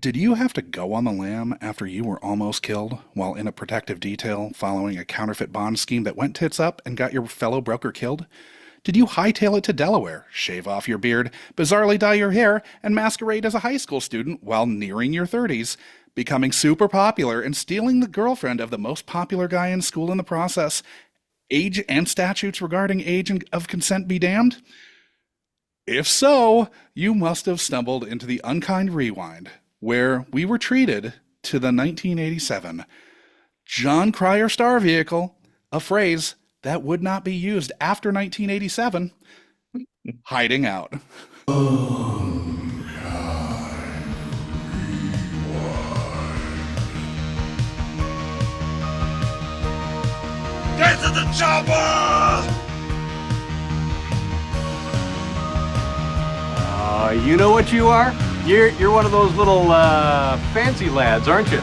Did you have to go on the lam after you were almost killed while in a protective detail following a counterfeit bond scheme that went tits up and got your fellow broker killed? Did you hightail it to Delaware, shave off your beard, bizarrely dye your hair, and masquerade as a high school student while nearing your 30s, becoming super popular and stealing the girlfriend of the most popular guy in school in the process? Age and statutes regarding age of consent be damned? If so, you must have stumbled into the Unkind Rewind, where we were treated to the 1987 Jon Cryer star vehicle, a phrase that would not be used after 1987, hiding out. Get to the chopper! You know what you are? You're one of those little fancy lads, aren't you?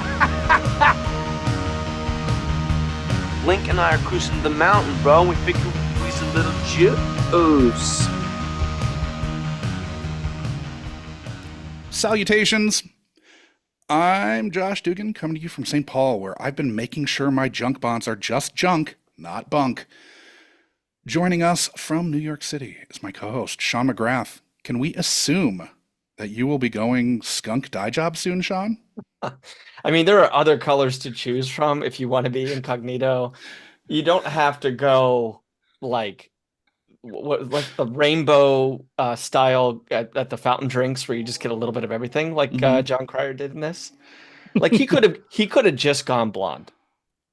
Link and I are cruising the mountain, bro, and we figure we'd a little juice. Salutations. I'm Josh Dugan, coming to you from St. Paul, where I've been making sure my junk bonds are just junk, not bunk. Joining us from New York City is my co-host, Sean McGrath. Can we assume that you will be going skunk dye job soon, Sean? I mean, there are other colors to choose from if you want to be incognito. You don't have to go like like the rainbow style at the fountain drinks where you just get a little bit of everything, like Jon Cryer did in this. Like he could have just gone blonde.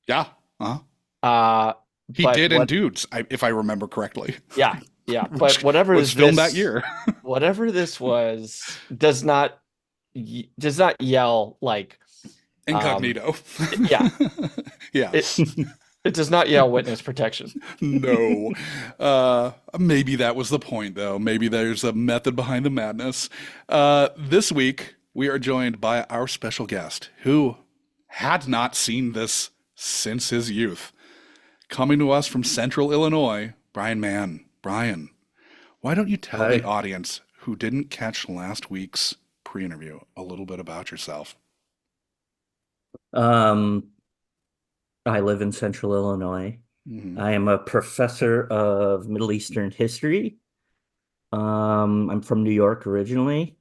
Yeah. He did in Dudes, if I remember correctly. Yeah. But whatever was filmed that year, whatever this was, does not yell like incognito. Yeah. Yeah. It does not yell witness protection. No. Maybe that was the point, though. Maybe there's a method behind the madness. This week, we are joined by our special guest, who had not seen this since his youth. Coming to us from Central Illinois, Brian Mann. Brian, why don't you tell the audience who didn't catch last week's pre-interview a little bit about yourself? I live in Central Illinois. Mm-hmm. I am a professor of Middle Eastern history. I'm from New York originally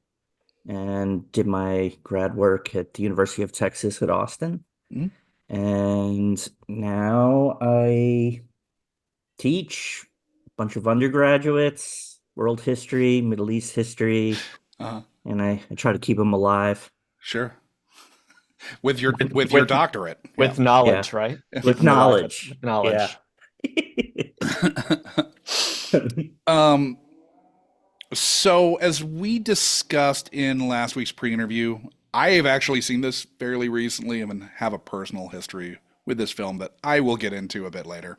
and did my grad work at the University of Texas at Austin. Mm-hmm. And now I teach a bunch of undergraduates, world history, Middle East history, and I try to keep them alive. Sure. With your doctorate. With knowledge, right? With knowledge. Knowledge. Yeah. So as we discussed in last week's pre-interview, I have actually seen this fairly recently and have a personal history with this film that I will get into a bit later.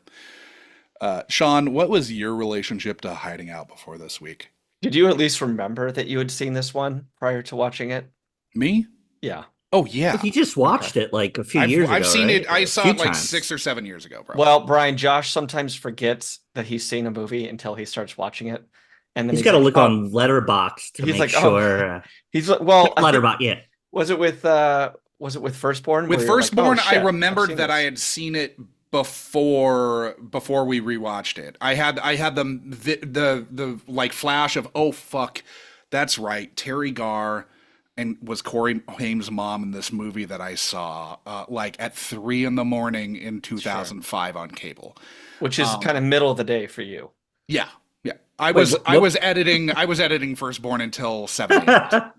Sean, what was your relationship to Hiding Out before this week? Did you at least remember that you had seen this one prior to watching it? Me? Yeah. Oh, yeah. He just watched it like a few years ago. I've seen right? it. I saw it like 6 or 7 years ago, bro. Well, Brian, Josh sometimes forgets that he's seen a movie until he starts watching it. And then he's got to like, look on Letterboxd to make sure. He's like, well, Letterboxd, yeah. Was it with Firstborn? With Firstborn, like, I remembered that I had seen it before we rewatched it. I had the like flash of, oh fuck, that's right, Terry Garr and was Corey Haim's mom in this movie that I saw like at 3 a.m. in 2005 on cable, which is kind of middle of the day for you. Yeah. I was editing Firstborn until 7 a.m.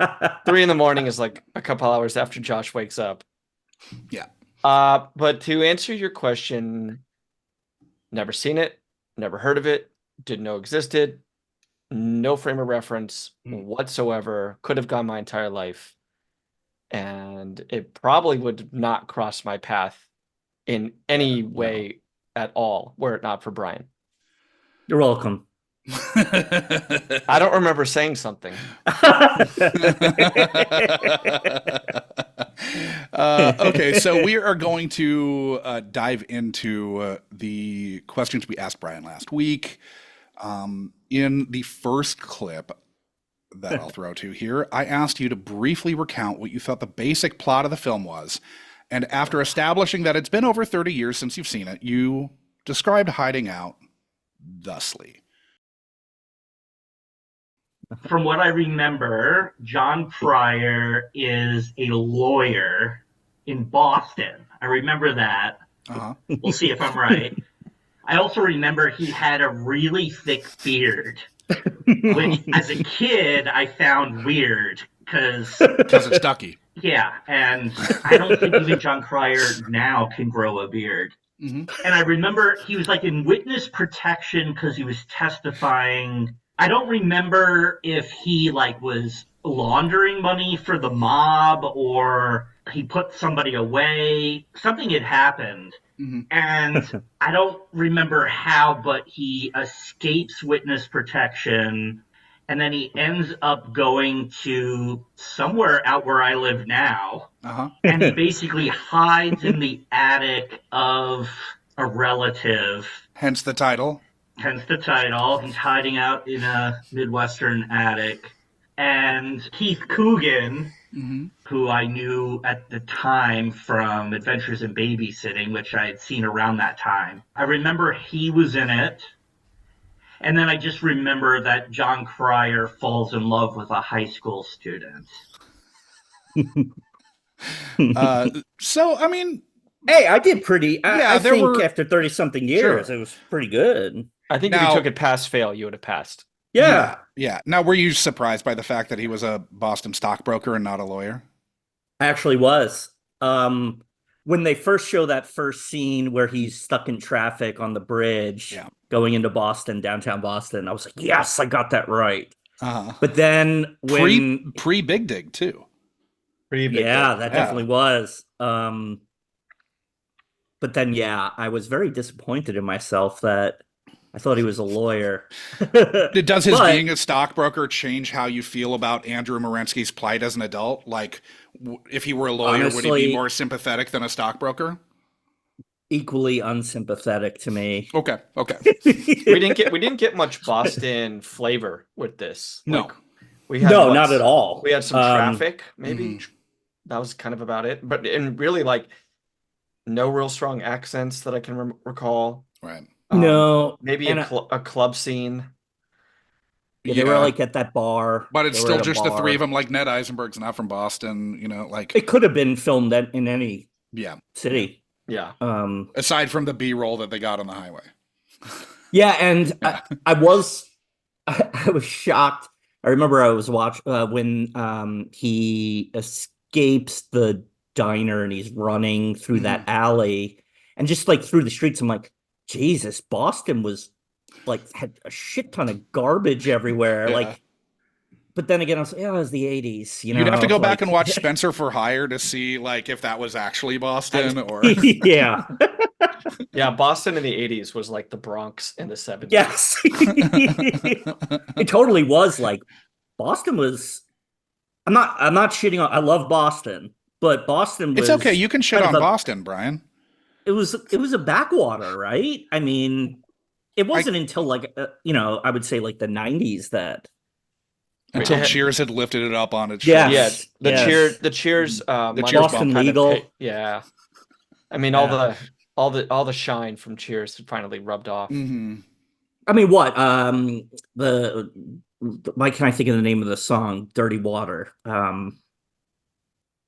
3 a.m. is like a couple hours after Josh wakes up. Yeah. But to answer your question, never seen it, never heard of it, didn't know existed, no frame of reference whatsoever, could have gone my entire life. And it probably would not cross my path in any way at all, were it not for Brian. You're welcome. I don't remember saying something. Okay, so we are going to dive into the questions we asked Brian last week. In the first clip, that I'll throw to here. I asked you to briefly recount what you thought the basic plot of the film was, and after establishing that it's been over 30 years since you've seen it, you described Hiding Out thusly. From what I remember, Jon Cryer is a lawyer in Boston. I remember that. Uh-huh. We'll see if I'm right. I also remember he had a really thick beard, which as a kid I found weird because it's ducky. Yeah, and I don't think even Jon Cryer now can grow a beard. Mm-hmm. And I remember he was like in witness protection because he was testifying. I don't remember if he like was laundering money for the mob or he put somebody away. Something had happened. Mm-hmm. And I don't remember how, but he escapes witness protection. And then he ends up going to somewhere out where I live now. Uh-huh. And he basically hides in the attic of a relative. Hence the title. He's hiding out in a Midwestern attic. And Keith Coogan, mm-hmm. who I knew at the time from Adventures in Babysitting, which I had seen around that time. I remember he was in it. And then I just remember that Jon Cryer falls in love with a high school student. So, I mean... Hey, I did pretty... I think were... after 30-something years, it was pretty good. I think if you took it pass-fail, you would have passed. Yeah. Yeah. Now, were you surprised by the fact that he was a Boston stockbroker and not a lawyer? I actually was. When they first show that first scene where he's stuck in traffic on the bridge going into Boston, downtown Boston, I was like, yes, I got that right. Uh-huh. But then when... Pre-Big Dig, too. That definitely was. But then, I was very disappointed in myself that I thought he was a lawyer. Does his being a stockbroker change how you feel about Andrew Morensky's plight as an adult? Like, if he were a lawyer, honestly, would he be more sympathetic than a stockbroker? Equally unsympathetic to me. Okay. we didn't get much Boston flavor with this. No. Like, we had not at all. We had some traffic, maybe. Mm-hmm. That was kind of about it. But really, like, no real strong accents that I can recall. Right. No. Maybe a club scene. Yeah, they were like at that bar. But it's still just the three of them. Like, Ned Eisenberg's not from Boston, like... It could have been filmed in any city. Yeah. Aside from the B-roll that they got on the highway. Yeah, and I was shocked. I remember I was watching when he escapes the diner and he's running through that alley and just like through the streets. I'm like, Jesus, Boston was like had a shit ton of garbage everywhere. Yeah. Like, but then again, I was like, it was the 80s. You'd have to go back and watch Spencer for Hire to see like if that was actually Boston or yeah. Yeah, Boston in the 80s was like the Bronx in the 70s. Yes. It totally was. Like, Boston was I'm not shitting on I love Boston, but Boston was... It's okay, you can shit on Boston, Brian. It was a backwater, right? I mean, it wasn't until like I would say like the 90s that until Cheers had lifted it up on its shoulders. The Cheers Boston Legal. Yeah. I mean, all the shine from Cheers had finally rubbed off. Mm-hmm. I mean, what? Why can't I think of the name of the song? Dirty Water.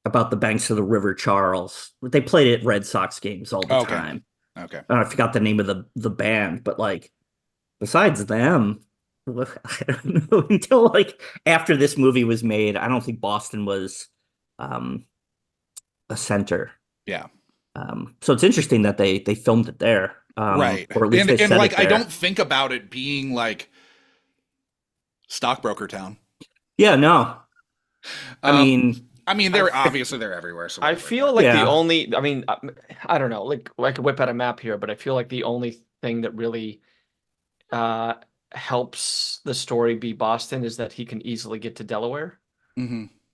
About the banks of the River Charles. They played it at Red Sox games all the time. Okay. I forgot the name of the band, but like, besides them, I don't know, until like after this movie was made, I don't think Boston was a center. Yeah. So it's interesting that they filmed it there. Right. Or at least they set like, it there. I don't think about it being like stockbroker town. Yeah, no. I mean, they're everywhere. So I feel like the only, I don't know, like I could whip out a map here, but I feel like the only thing that really helps the story be Boston is that he can easily get to Delaware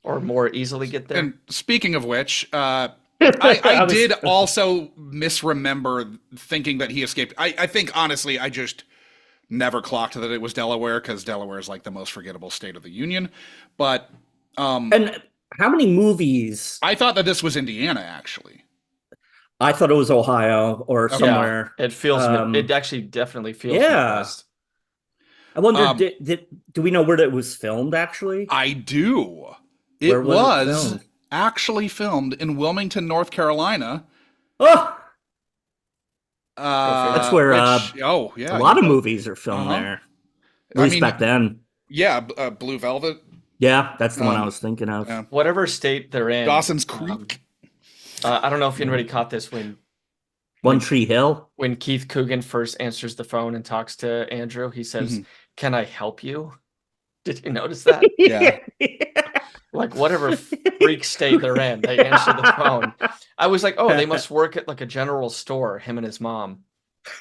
or more easily get there. And speaking of which, I did also misremember thinking that he escaped. I think, honestly, I just never clocked that it was Delaware because Delaware is like the most forgettable state of the union. But And how many movies? I thought that this was Indiana, actually. I thought it was Ohio or Okay. somewhere. It feels. It actually definitely feels. Yeah. Midwest. I wonder, do we know where it was filmed? Actually, I do. It Where was it was filmed? actually filmed in Wilmington, North Carolina. Oh, That's that's where yeah, a lot of movies are filmed there. At least back then. Yeah, Blue Velvet. Yeah, that's the one I was thinking of. Yeah. Whatever state they're in. Dawson's Creek. I don't know if anybody caught this One Tree Hill. when Keith Coogan first answers the phone and talks to Andrew. He says, "Can I help you?" Did you notice that? Yeah. Like whatever freak state they're in, they answer the phone. I was like, oh, they must work at like a general store, him and his mom.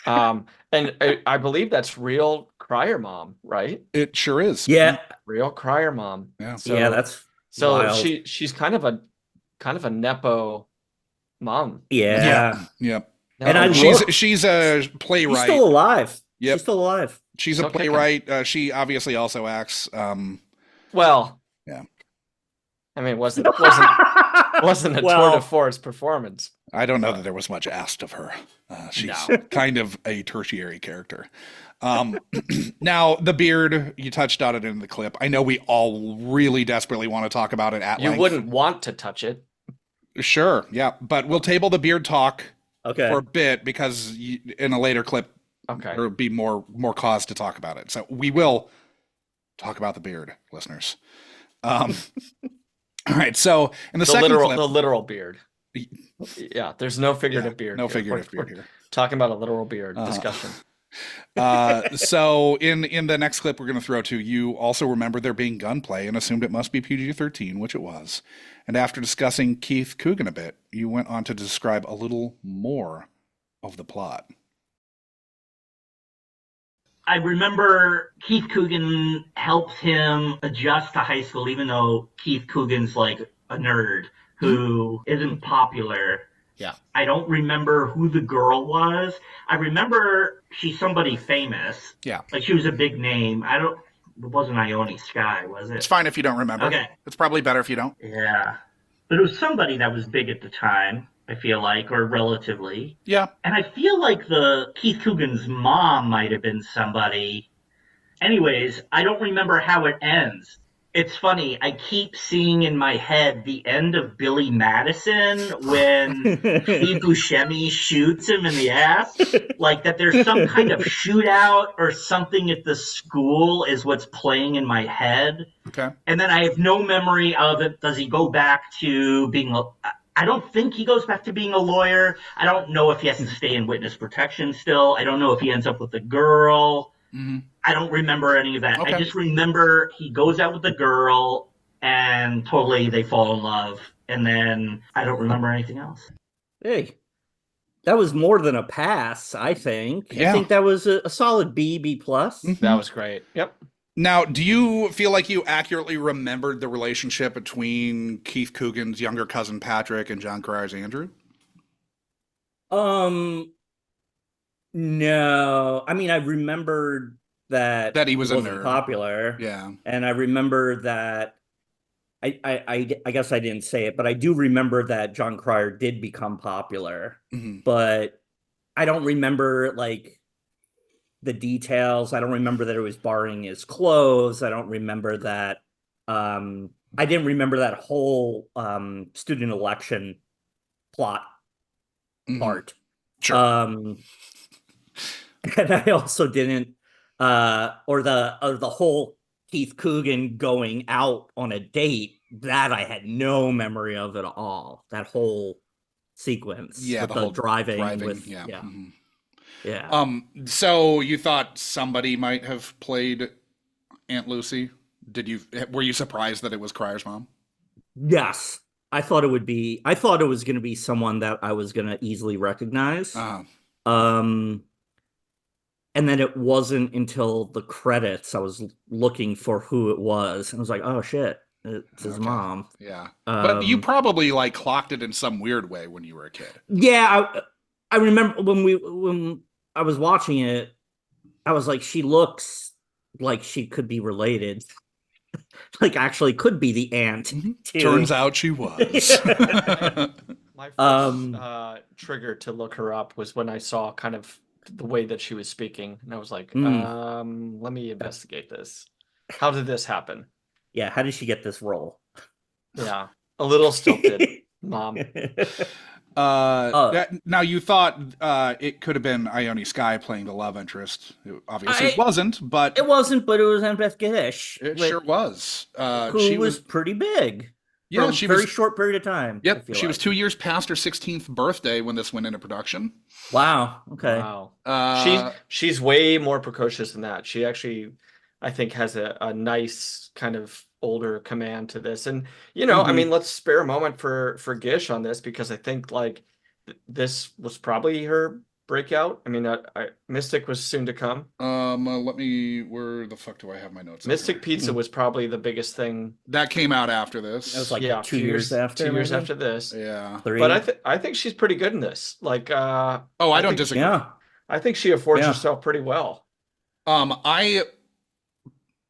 And I believe that's real Cryer mom, right? It sure is. Yeah. Real Cryer mom. Yeah. So, Yeah, that's so wild. she's kind of a nepo mom. Yeah. Yep. And she's a playwright. She's still alive. Yep. She's still alive. She's Still a playwright. She obviously also acts. Well, yeah. I mean, wasn't a tour de force performance. I don't know that there was much asked of her. She's kind of a tertiary character. Now, the beard, you touched on it in the clip. I know we all really desperately want to talk about it at length. You wouldn't want to touch it. Sure, yeah. But we'll table the beard talk for a bit because in a later clip, there will be more cause to talk about it. So we will talk about the beard, listeners. All right, so in the second clip, the literal beard. Yeah, there's no figurative beard. No here. figurative beard here. Talking about a literal beard discussion. So in the next clip we're going to throw to, you also remembered there being gunplay and assumed it must be PG-13, which it was. And after discussing Keith Coogan a bit, you went on to describe a little more of the plot. I remember Keith Coogan helps him adjust to high school, even though Keith Coogan's like a nerd who isn't popular. Yeah. I don't remember who the girl was. I remember she's somebody famous. Yeah. Like she was a big name. It wasn't Ione Skye, was it? It's fine if you don't remember. Okay. It's probably better if you don't. Yeah. But it was somebody that was big at the time, I feel like, or relatively. Yeah. And I feel like the Keith Coogan's mom might have been somebody. Anyways, I don't remember how it ends. It's funny. I keep seeing in my head the end of Billy Madison when Steve Buscemi shoots him in the ass. Like that there's some kind of shootout or something at the school is what's playing in my head. Okay. And then I have no memory of it. Does he go back to being I don't think he goes back to being a lawyer. I don't know if he has to stay in witness protection still. I don't know if he ends up with a girl. Mm-hmm. I don't remember any of that. Okay. I just remember he goes out with the girl and totally they fall in love. And then I don't remember anything else. Hey, that was more than a pass, I think. Yeah. I think that was a solid B plus. Mm-hmm. That was great. Yep. Now, do you feel like you accurately remembered the relationship between Keith Coogan's younger cousin Patrick and Jon Cryer's Andrew? No. I mean, I remembered that he was a wasn't nerd. popular. Yeah. And I remember that I guess I didn't say it, but I do remember that Jon Cryer did become popular. Mm-hmm. But I don't remember like the details. I don't remember that it was borrowing his clothes. I don't remember that. I didn't remember that whole student election plot part. Sure. And I also didn't, or the whole Keith Coogan going out on a date, that I had no memory of at all. That whole sequence. Yeah, with the whole driving with, yeah. Yeah. Mm-hmm. Yeah. So you thought somebody might have played Aunt Lucy? Were you surprised that it was Cryer's mom? Yes. I thought it was going to be someone that I was going to easily recognize. And then it wasn't until the credits I was looking for who it was. And I was like, oh shit, it's his mom. Yeah. But you probably like clocked it in some weird way when you were a kid. Yeah. I remember when I was watching it, I was like, she looks like she could be related. Like, actually could be the aunt. Too. Turns out she was. My first trigger to look her up was when I saw kind of the way that she was speaking, and I was like, let me investigate this. How did this happen? Yeah, how did she get this role? Yeah, a little stilted, Mom. Now you thought it could have been Ione Skye playing the love interest. It obviously wasn't, but it wasn't. But it was Annabeth Gish. It sure was. Who was pretty big. Yeah, she was a very short period of time. Yep, she was 2 years past her 16th birthday when this went into production. Wow. Okay. Wow. She's way more precocious than that. She actually, I think, has a nice kind of older command to this. And I mean, let's spare a moment for Gish on this, because I think like this was probably her breakout. I mean, Mystic was soon to come. Where the fuck do I have my notes? Mystic Pizza was probably the biggest thing that came out after this. It was like 2 years after. 2 years after this. Yeah. 3. But I think she's pretty good in this. Like, I don't disagree. Yeah. I think she affords herself pretty well. I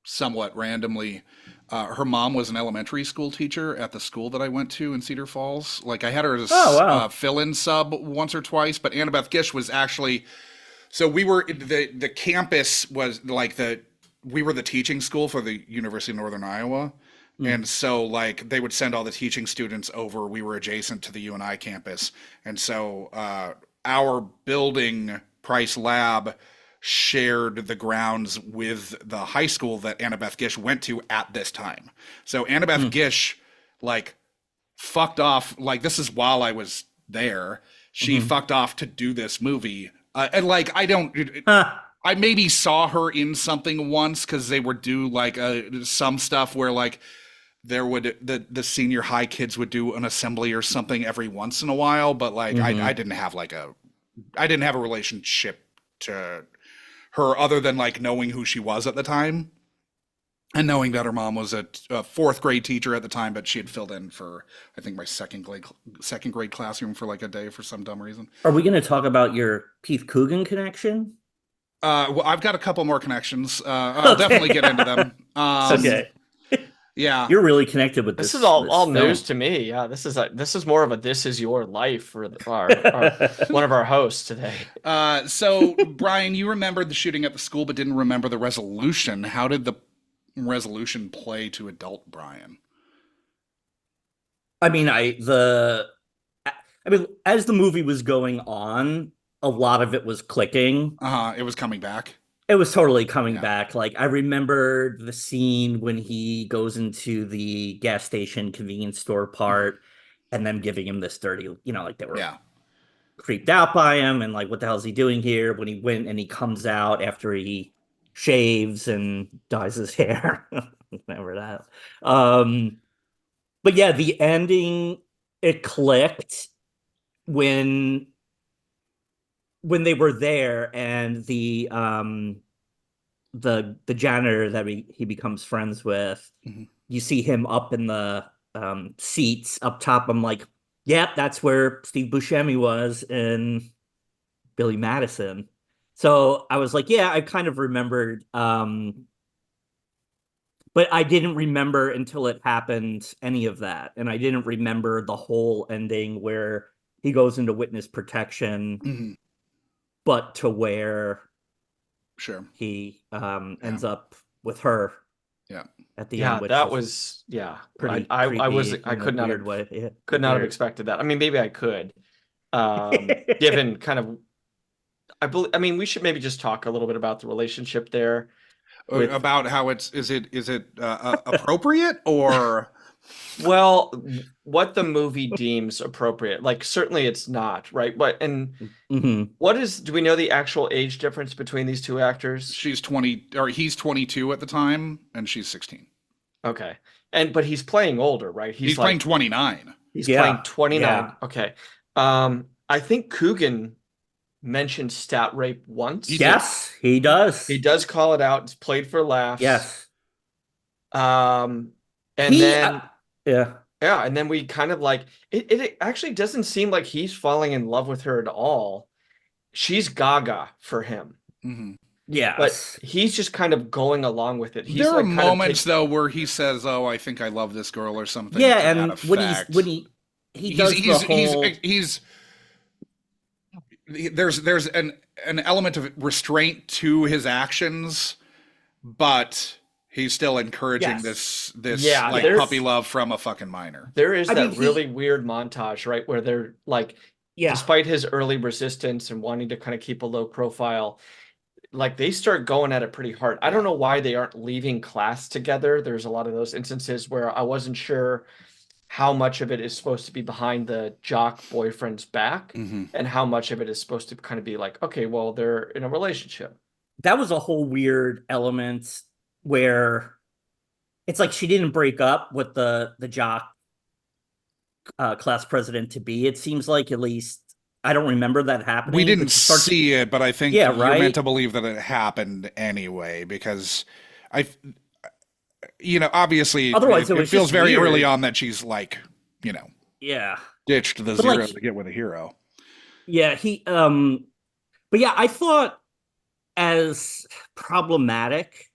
somewhat randomly, her mom was an elementary school teacher at the school that I went to in Cedar Falls. Like, I had her as a fill-in sub once or twice, but Annabeth Gish was actually, so we were, the campus was like we were the teaching school for the University of Northern Iowa. And so like they would send all the teaching students over. We were adjacent to the UNI campus. And so our building, Price Lab, shared the grounds with the high school that Annabeth Gish went to at this time. So Annabeth Gish like fucked off, like this is while I was there. She fucked off to do this movie. And like I maybe saw her in something once because they would do like some stuff where like there would the senior high kids would do an assembly or something every once in a while, but like I didn't have a relationship to her other than like knowing who she was at the time and knowing that her mom was a fourth grade teacher at the time, but she had filled in for I think my second grade classroom for like a day for some dumb reason. Are we going to talk about your Keith Coogan connection? Well, I've got a couple more connections. I'll definitely get into them. Okay. Yeah, you're really connected with this. This is all news to me. Yeah, this is more of a "this is your life" for our one of our hosts today. So Brian, you remembered the shooting at the school, but didn't remember the resolution. How did the resolution play to adult Brian? I mean, as the movie was going on, a lot of it was clicking. It was coming back. It was totally coming back. Like, I remember the scene when he goes into the gas station convenience store part and them giving him this dirty, like they were creeped out by him and like, what the hell is he doing here? When he went and he comes out after he shaves and dyes his hair. Remember that. But yeah, the ending, it clicked when they were there and the janitor that he becomes friends with, you see him up in the seats up top. I'm like, yep, that's where Steve Buscemi was in Billy Madison. So I was like, yeah, I kind of remembered, but I didn't remember until it happened any of that. And I didn't remember the whole ending where he goes into witness protection, but to where he ends up with her at the end. Which that was pretty I could not have expected that. I mean, maybe I could, given kind of, I mean, we should maybe just talk a little bit about the relationship there. About how is it appropriate or... Well, what the movie deems appropriate. Like, certainly it's not, right? But do we know the actual age difference between these two actors? She's 20, or he's 22 at the time, and she's 16. Okay. But he's playing older, right? He's playing 29. He's playing 29. Yeah. Okay. I think Coogan mentioned stat rape once. Yes, he does. He does call it out. It's played for laughs. Yes. And then we kind of like it actually doesn't seem like he's falling in love with her at all. She's gaga for him. but Yes. he's just kind of going along with it. He's There are like kind moments of though where he says, "Oh, I think I love this girl" or something Yeah, to that and when effect. he does the whole He's there's an element of restraint to his actions, but he's still encouraging Yes. this Yeah, like there's- puppy love from a fucking minor. there is I mean, that really weird montage, right, where they're like, Yeah. despite his early resistance and wanting to kind of keep a low profile, like they start going at it pretty hard. I don't know why they aren't leaving class together. There's a lot of those instances where I wasn't sure how much of it is supposed to be behind the jock boyfriend's back and how much of it is supposed to kind of be like, okay, well, they're in a relationship. That was a whole weird element where it's like she didn't break up with the jock class president to be. It seems like, at least I don't remember that happening. We didn't see it, but I think Yeah, you're right? meant to believe that it happened anyway, because obviously Otherwise, it was feels just very weird. early on that she's like, Yeah. ditched the But, zero like, to get with a hero. Yeah, but yeah, I thought as problematic,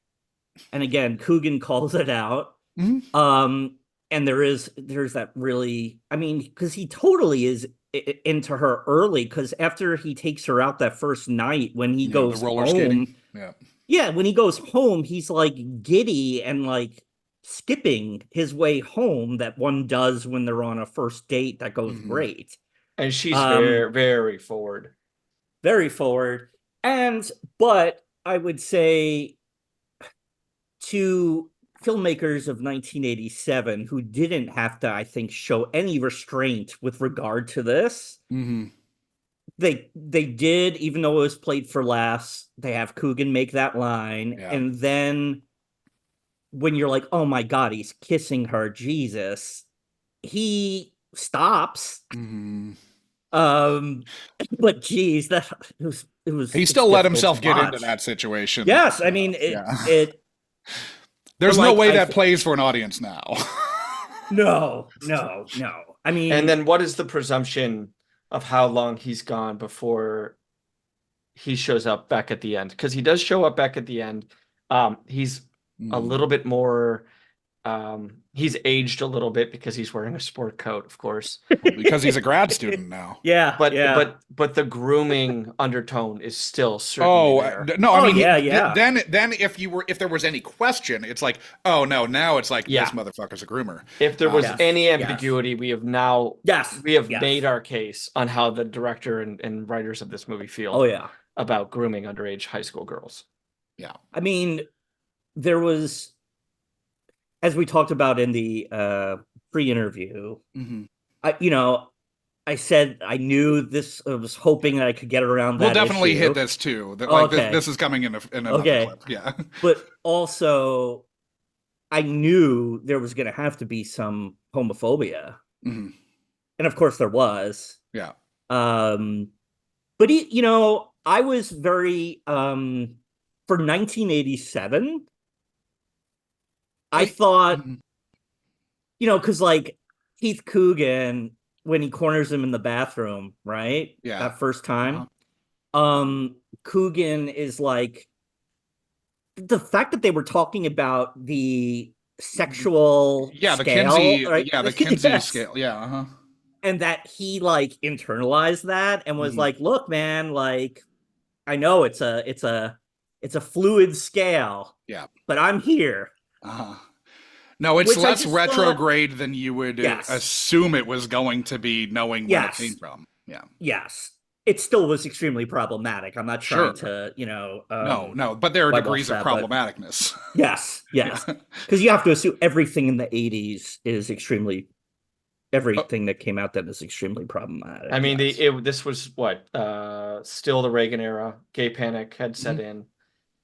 and again, Coogan calls it out. And there's that really, I mean, because he totally is into her early, because after he takes her out that first night, when he goes the roller home, skating. yeah, when he goes home, he's like giddy and like skipping his way home that one does when they're on a first date that goes great. And she's very, very forward. Very forward. But I would say to filmmakers of 1987 who didn't have to, I think, show any restraint with regard to this, they did, even though it was played for laughs. They have Coogan make that line, and then when you're like, oh my god, he's kissing her, Jesus, he stops. But geez, it was he still let himself get into that situation. Yes, I mean there's no way that plays for an audience now. No. I mean, and then what is the presumption of how long he's gone before he shows up back at the end? Because he does show up back at the end. He's a little bit more. He's aged a little bit because he's wearing a sport coat, of course. Because he's a grad student now. Yeah, but the grooming undertone is still certainly there. No, I mean, yeah. Then if there was any question, it's like, oh no, now it's like this motherfucker's a groomer. If there was any ambiguity, we have now made our case on how the director and writers of this movie feel. About grooming underage high school girls. Yeah, I mean, there was, as we talked about in the pre-interview, I said I knew this. I was hoping that I could get around that. We'll definitely issue. hit this too. This is coming in another clip. Yeah, but also, I knew there was going to have to be some homophobia, and of course there was. Yeah. But I was very for 1987. I thought, because like Keith Coogan, when he corners him in the bathroom, right? Yeah. That first time. Coogan is like, the fact that they were talking about the sexual scale, the Kinsey, right? the Kinsey scale. Yeah. And that he like internalized that and was like, look, man, like, I know it's a fluid scale. Yeah. But I'm here. No, it's less retrograde than you would Yes. assume it was going to be, knowing where it came from. Yeah. Yes. It still was extremely problematic. I'm not trying to, no, but there are degrees of problematicness. Yes. Because you have to assume everything in the 80s is everything that came out then is extremely problematic. I mean, this was what, still the Reagan era. Gay panic had set in.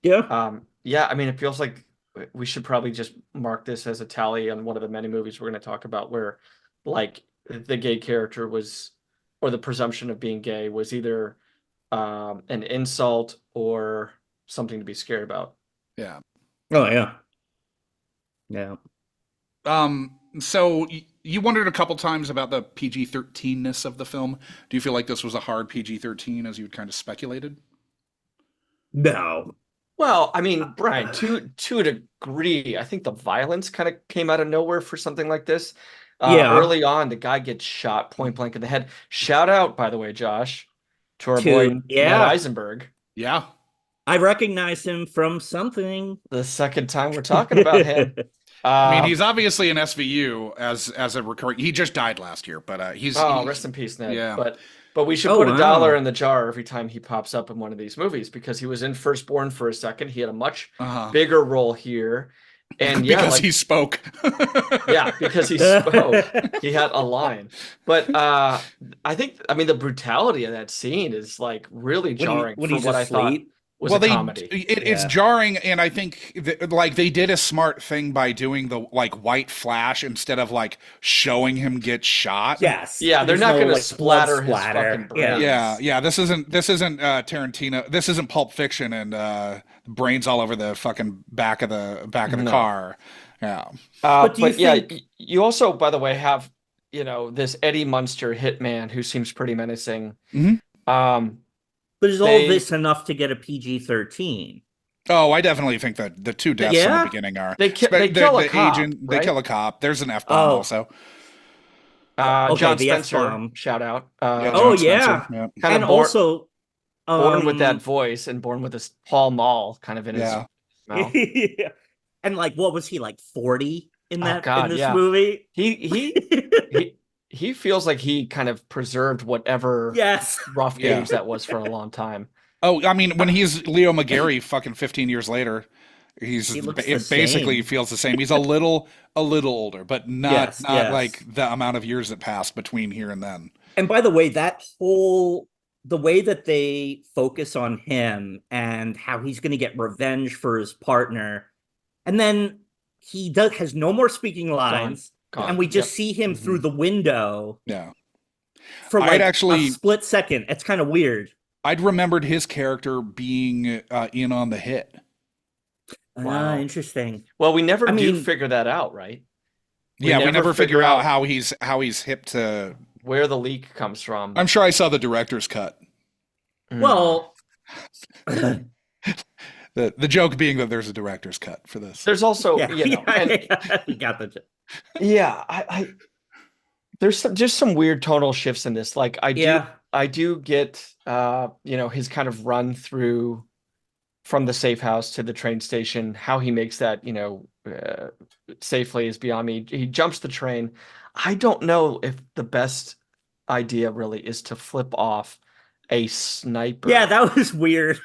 Yeah. I mean, it feels like we should probably just mark this as a tally on one of the many movies we're going to talk about where, like, the gay character was, or the presumption of being gay was either an insult or something to be scared about. Yeah. Oh, yeah. Yeah. So you wondered a couple times about the PG-13ness of the film. Do you feel like this was a hard PG-13 as you had kind of speculated? No. Well, I mean, Brian, to a degree, I think the violence kind of came out of nowhere for something like this. Yeah. Early on, the guy gets shot point blank in the head. Shout out, by the way, Josh, to our boy Ned Yeah. Eisenberg. Yeah. I recognize him from something. The second time we're talking about him. I mean, he's obviously an SVU as a recurring. He just died last year, but rest in peace, Ned. Yeah. But we should put a dollar in the jar every time he pops up in one of these movies because he was in Firstborn for a second. He had a much bigger role here. And because he spoke. Yeah, because he spoke. He had a line. But I mean, the brutality of that scene is like really jarring when for he's what asleep. I thought was a comedy. It's jarring, and I think like they did a smart thing by doing the like white flash instead of like showing him get shot. Yes. Yeah, they're not going to splatter his fucking brains. Yeah. This isn't Tarantino. This isn't Pulp Fiction and brains all over the fucking back of the car. Yeah. But you also, by the way, have this Eddie Munster hitman who seems pretty menacing. But is all this enough to get a PG-13? Oh, I definitely think that the two deaths in the beginning are. They kill a cop, agent. Right? They kill a cop. There's an F-bomb also. John Spencer, F-bomb. Shout out. And also born with that voice and born with this Paul Mall kind of in his mouth. And like, what was he, like 40 in that in this yeah. movie? He feels like he kind of preserved whatever rough games that was for a long time. Oh, I mean, when he's Leo McGarry fucking 15 years later, he basically feels the same. He's a little older, but not like the amount of years that passed between here and then. And by the way, the way that they focus on him and how he's going to get revenge for his partner, and then he has no more speaking lines. Gone. And we just see him through the window. Yeah. For like a split second. It's kind of weird. I'd remembered his character being in on the hit. Wow. Interesting. Well, we never do figure that out, right? We never figure out how he's hip to where the leak comes from. I'm sure I saw the director's cut. Well, the joke being that there's a director's cut for this. There's also, you got the joke. Yeah, there's just some weird tonal shifts in this. Like I do get his kind of run through from the safe house to the train station. How he makes that safely is beyond me. He jumps the train. I don't know if the best idea really is to flip off a sniper. Yeah, that was weird.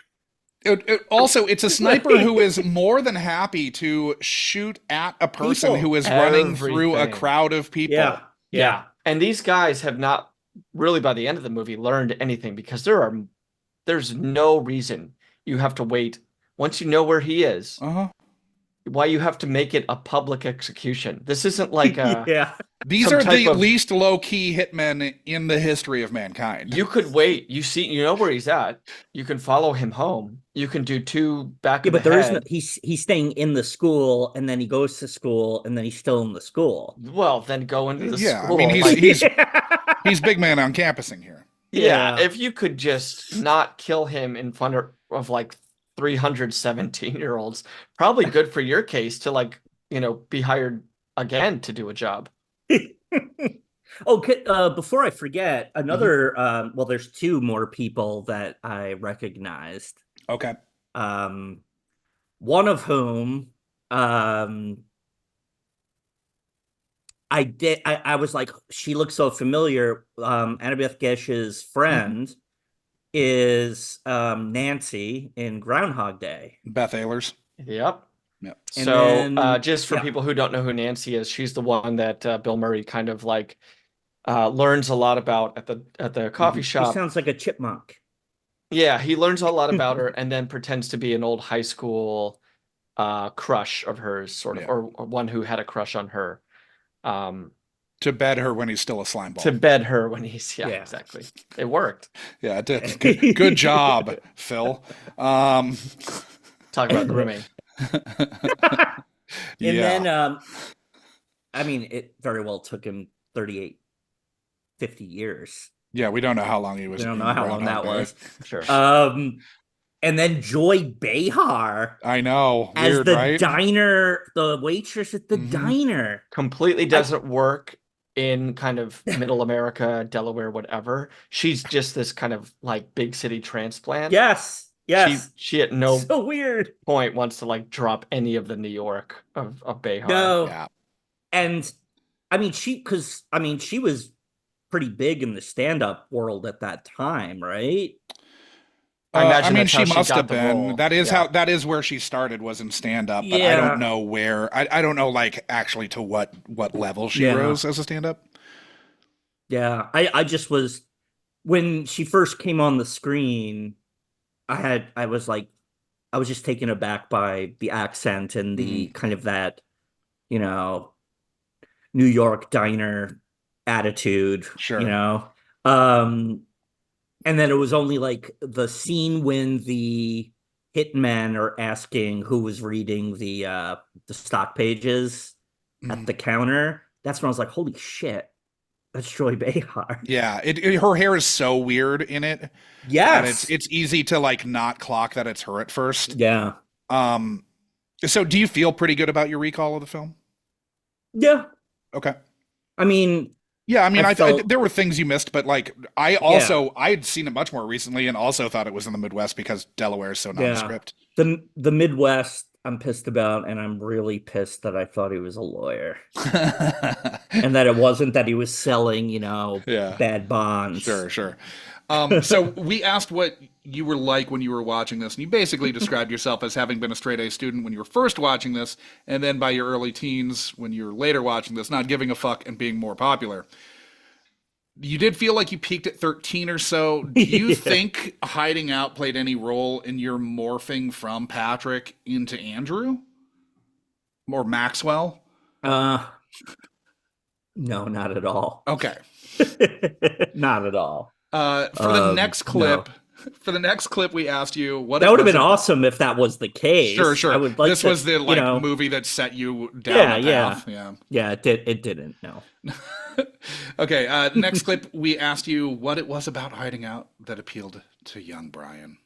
Also, it's a sniper who is more than happy to shoot at a person who is running through a crowd of people. Yeah. And these guys have not really, by the end of the movie, learned anything because there's no reason you have to wait once you know where he is. Why you have to make it a public execution. This isn't like These are the least low-key hitmen in the history of mankind. You could wait. You know where he's at. You can follow him home. You can do two back of the head. He's staying in the school, and then he goes to school, and then he's still in the school. Well, then go into the school. I mean, he's big man on campusing here. Yeah, if you could just not kill him in front of like 317-year-olds, probably good for your case to be hired again to do a job. Before I forget, another there's two more people that I recognized. Okay. One of whom I was like, she looks so familiar. Annabeth Gesh's friend is Nancy in Groundhog Day. Beth Ehlers. Yep. And so just for people who don't know who Nancy is, she's the one that Bill Murray kind of like learns a lot about at the coffee shop. She sounds like a chipmunk. Yeah, he learns a lot about her and then pretends to be an old high school crush of hers, sort of, or one who had a crush on her. To bed her when he's still a slime ball. To bed her when he's exactly. It worked. Yeah, it did. Good job, Phil. Talk about grooming. And then I mean, it very well took him 50 years. Yeah, we don't know how long he was. We don't know how long that was. Sure. and then Joy Behar I know. as Weird, the right? diner, the waitress at the diner. Completely doesn't work in kind of middle America, Delaware, whatever. She's just this kind of like big city transplant. Yes. She at no So weird. point wants to like drop any of the New York of Behar. No. Yeah. And I mean, she was pretty big in the stand-up world at that time, right? I imagine that's she how she must got have the been. role. That is where she started, was in stand-up, but I don't know where. I don't know like actually to what level she rose as a stand-up. Yeah. I just was, when she first came on the screen, I was just taken aback by the accent and the kind of that, you know, New York diner attitude, Sure. you know. And then it was only like the scene when the hitmen are asking who was reading the stock pages at the counter. That's when I was like, holy shit, that's Joy Behar. Yeah, her hair is so weird in it. Yes. And it's easy to like not clock that it's her at first. Yeah. So do you feel pretty good about your recall of the film? Yeah. Okay. I mean, yeah, I mean, I felt... there were things you missed, but like I'd seen it much more recently and also thought it was in the Midwest because Delaware is so nondescript. The Midwest I'm pissed about, and I'm really pissed that I thought he was a lawyer. And that it wasn't that he was selling, bad bonds. Sure. So we asked what you were like when you were watching this, and you basically described yourself as having been a straight-A student when you were first watching this, and then by your early teens, when you were later watching this, not giving a fuck and being more popular. You did feel like you peaked at 13 or so. Do you think hiding out played any role in your morphing from Patrick into Andrew? Or Maxwell? No, not at all. Okay. Not at all. For the next clip, we asked you what that would have been awesome if that was the case. Sure. I would like this was the movie that set you down the path. Yeah. It didn't. No. Okay. Next clip, we asked you what it was about hiding out that appealed to young Brian.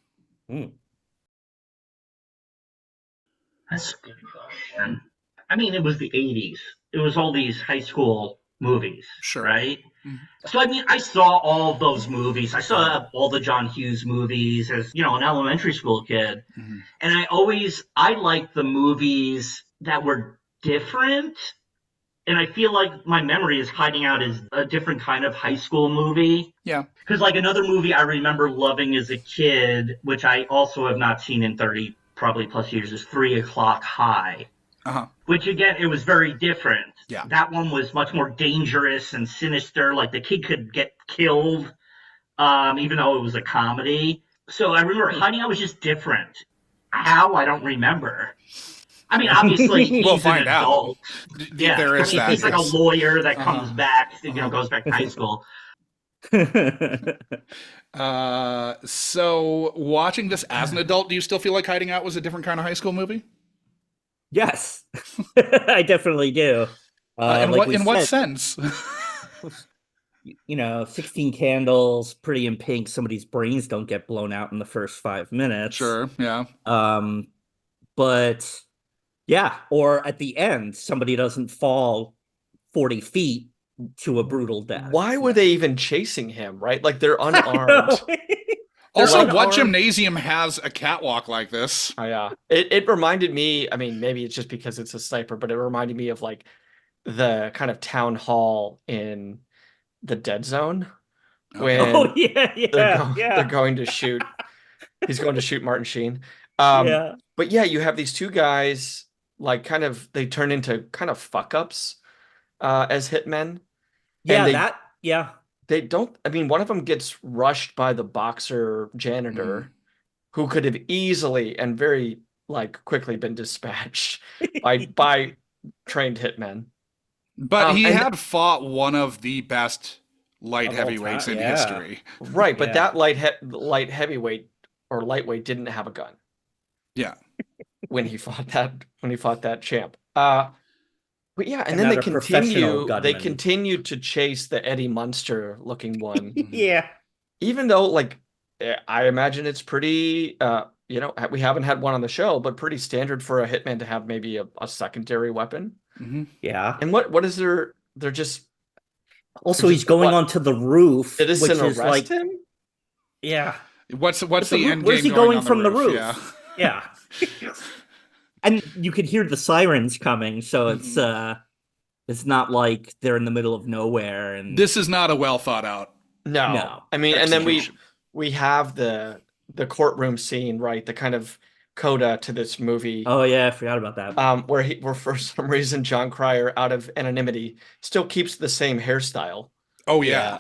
That's a good question. I mean, it was the 80s. It was all these high school movies, right? Mm-hmm. So, I mean, I saw all of those movies. I saw all the John Hughes movies as, an elementary school kid. Mm-hmm. And I liked the movies that were different. And I feel like my memory is Hiding Out is a different kind of high school movie. Yeah. Because, like, another movie I remember loving as a kid, which I also have not seen in 30 probably plus years, is 3 O'Clock High. Which, again, it was very different. Yeah. That one was much more dangerous and sinister. Like, the kid could get killed, even though it was a comedy. So I remember Hiding Out was just different. How? I don't remember. I mean, obviously, he's we'll find an adult. Out. Yeah, there is that. He's like a lawyer that comes back, goes back to high school. So watching this as an adult, do you still feel like Hiding Out was a different kind of high school movie? Yes, I definitely do. In what sense? 16 Candles, Pretty in Pink, somebody's brains don't get blown out in the first 5 minutes. Sure, yeah. But yeah, or at the end, somebody doesn't fall 40 feet to a brutal death. Why were they even chasing him, right? Like, they're unarmed. Also, what gymnasium has a catwalk like this? Oh, yeah. It reminded me, I mean, maybe it's just because it's a sniper, but it reminded me of like the kind of town hall in the Dead Zone when they're going to shoot. He's going to shoot Martin Sheen. But yeah, you have these two guys, like, kind of, they turn into kind of fuck ups as hitmen. They don't, I mean, one of them gets rushed by the boxer janitor who could have easily and very quickly been dispatched by trained hitmen. But he had fought one of the best light heavyweights in history. Right, but that light heavyweight or lightweight didn't have a gun. Yeah. When he fought that champ. But yeah, and then they continue to chase the Eddie Munster looking one. Yeah. Even though, like, I imagine it's pretty we haven't had one on the show, but pretty standard for a hitman to have maybe a secondary weapon. Mm-hmm. Yeah. And what is their? They're just Also, he's going onto the roof, which citizen is arrest like, him. Yeah. What's the end Where's game he going on from the roof? Yeah. Yeah. And you could hear the sirens coming, so it's not like they're in the middle of nowhere. And This is not a well thought out. No. I mean, and then we have the courtroom scene, right? The kind of coda to this movie. Oh yeah, I forgot about that. Where for some reason Jon Cryer, out of anonymity, still keeps the same hairstyle. Oh yeah.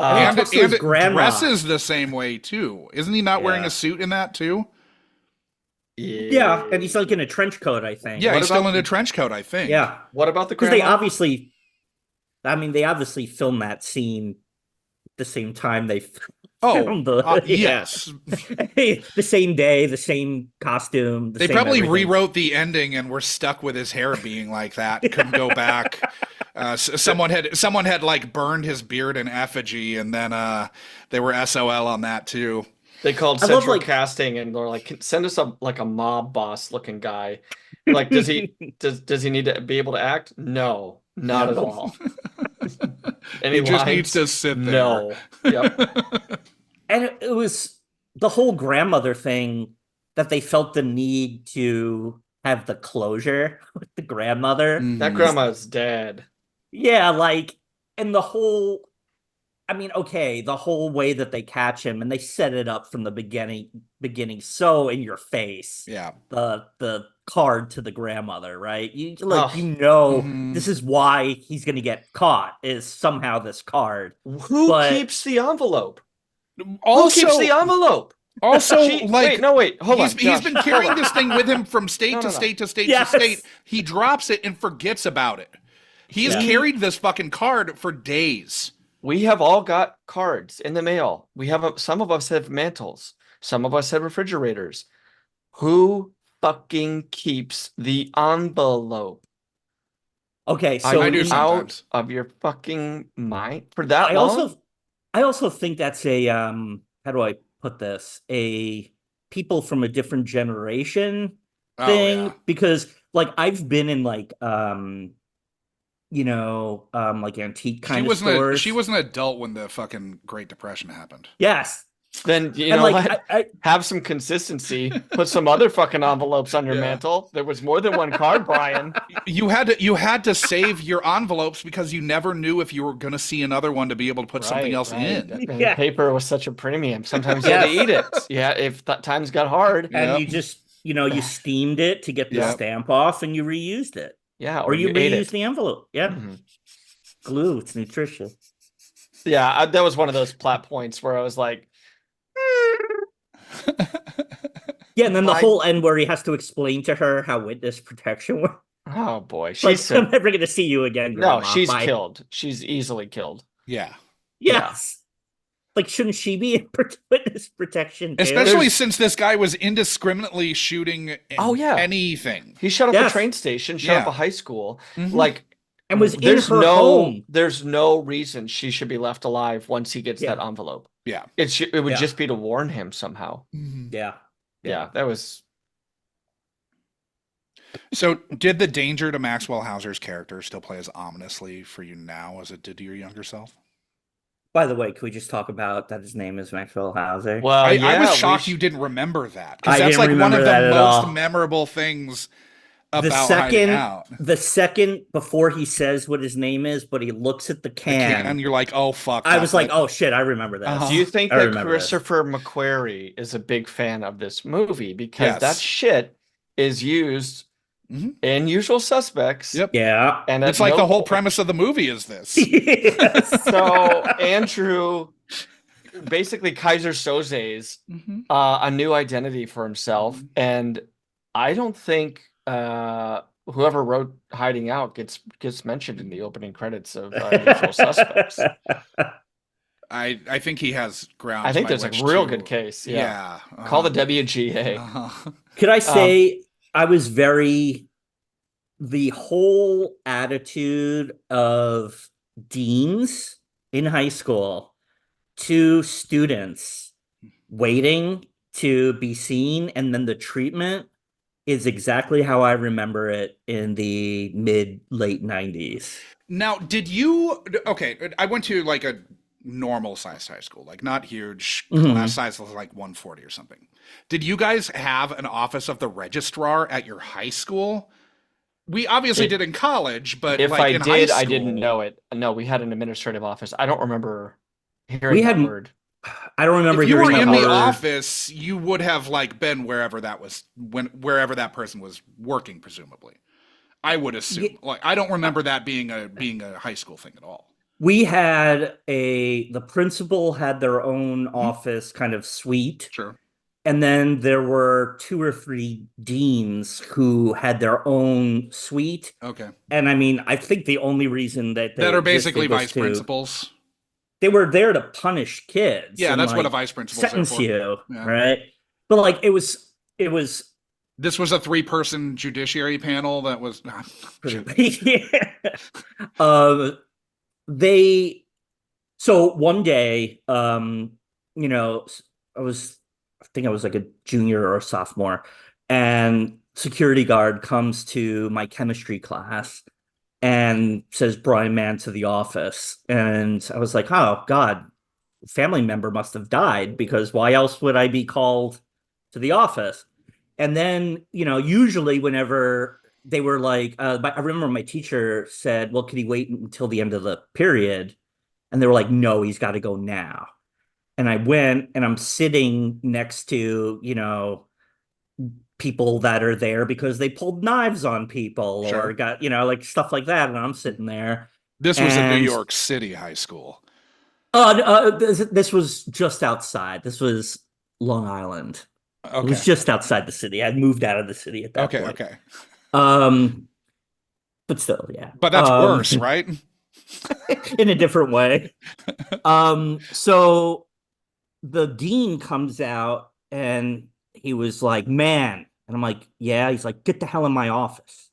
And it grandma. dresses the same way too. Isn't he not wearing a suit in that too? Yeah, and he's like in a trench coat, I think. Yeah, he's still in a trench coat, I think. Yeah. What about the Because grandma? they obviously filmed that scene at the same time they filmed yes. the same day, the same costume. They probably rewrote the ending and were stuck with his hair being like that. Couldn't go back. Someone had like burned his beard in effigy, and then they were SOL on that too. They called central casting, and they're like, "Send us a mob boss looking guy." Like, does he need to be able to act? No, not at all. And he just needs to sit there. No. Yep. And it was the whole grandmother thing that they felt the need to have the closure with the grandmother. That grandma's dead. Yeah, and the whole, the whole way that they catch him, and they set it up from the beginning so in your face. Yeah. The card to the grandmother, right? This is why he's going to get caught, is somehow this card. Who keeps the envelope? Also, Who keeps the envelope? Also, wait, hold on. He's been carrying this thing with him from state to state to state to state. He drops it and forgets about it. He has carried this fucking card for days. We have all got cards in the mail. Some of us have mantles. Some of us have refrigerators. Who fucking keeps the envelope? Okay, so I do out of your fucking mind for that long? I also think that's a how do I put this? A people from a different generation thing, because I've been in antique kind of stores. She was an adult when the fucking Great Depression happened. Yes. Then what? Have some consistency. Put some other fucking envelopes on your mantle. There was more than one card, Brian. You had to save your envelopes because you never knew if you were going to see another one to be able to put something else in. And paper was such a premium. Sometimes you had to eat it. Yeah, if times got hard. And you just you steamed it to get the stamp off, and you reused it. Yeah, or you reused the envelope. Yeah. Mm-hmm. Glue. It's nutritious. Yeah, that was one of those plot points where I was like, yeah, and then the whole end where he has to explain to her how witness protection works. Oh boy, I'm never going to see you again. Grandma. No, she's killed. She's easily killed. Yeah. Yes. Yeah. Shouldn't she be in witness protection too? Especially since this guy was indiscriminately shooting anything. He shut up a train station, shut up a high school. Mm-hmm. And was in her home. There's no reason she should be left alive once he gets that envelope. Yeah. It would just be to warn him somehow. Mm-hmm. Yeah, that was. So, did the danger to Maxwell Hauser's character still play as ominously for you now as it did to your younger self? By the way, can we just talk about that his name is Maxwell Hauser? Well, I was shocked you didn't remember that, because that's one of the most memorable things about Hiding Out. The second before he says what his name is, but he looks at the can, and you're like, "Oh fuck!" I was like, "Oh shit, I remember that." Do you think that Christopher McQuarrie is a big fan of this movie because that shit is used in Usual Suspects? Yep. Yeah, and it's like the whole premise of the movie is this. So Andrew, basically Kaiser Soze's a new identity for himself, and I don't think whoever wrote Hiding Out gets mentioned in the opening credits of Usual Suspects. I think he has grounds. I think there's a real good case. Yeah. Call the WGA. Could I say I was the whole attitude of deans in high school to students waiting to be seen, and then the treatment is exactly how I remember it in the late 90s. Now, okay, I went to like a normal sized high school, like not huge. Class size was like 140 or something. Did you guys have an office of the registrar at your high school? We obviously did in college, but if like I in high did, school, I didn't know it. No, we had an administrative office. I don't remember hearing We had that word. I don't remember if you were hearing in that the word. office, you would have like been wherever that person was working, presumably. I would assume. Like I don't remember that being a high school thing at all. We had the principal had their own office kind of suite. Sure. And then there were 2 or 3 deans who had their own suite. Okay. And I mean, I think the only reason that are basically vice principals. They were there to punish kids. Yeah, and, that's like, what a vice principal is sentence for. you, Yeah. right? But like it was This was a 3-person judiciary panel that was. yeah. So one day, you know, I think I was like a junior or a sophomore, and security guard comes to my chemistry class and says Brian Mann to the office. And I was like, oh God, family member must have died, because why else would I be called to the office? And then, you know, usually whenever they were like, I remember my teacher said, well, could he wait until the end of the period? And they were like, no, he's got to go now. And I went, and I'm sitting next to, you know, people that are there because they pulled knives on people or got, you know, like stuff like that. And I'm sitting there. This was a New York City high school. This was just outside. This was Long Island. Okay. It was just outside the city. I'd moved out of the city at that point. Okay. But still, yeah. But that's worse, right? In a different way. So the dean comes out, and he was like, man. And I'm like, yeah. He's like, get the hell in my office.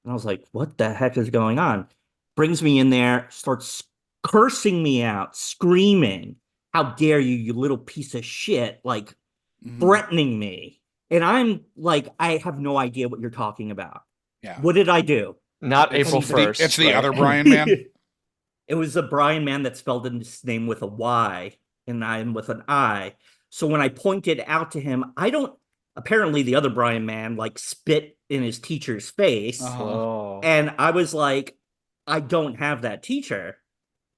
And I was like, what the heck is going on? Brings me in there, starts cursing me out, screaming, how dare you, you little piece of shit, like threatening me. And I'm like, I have no idea what you're talking about. Yeah. What did I do? Not April 1st. It's the other Brian Mann. It was a Brian Mann that spelled his name with a Y and I'm with an I. So when I pointed out to him, apparently the other Brian Mann like spit in his teacher's face. Oh. And I was like, I don't have that teacher.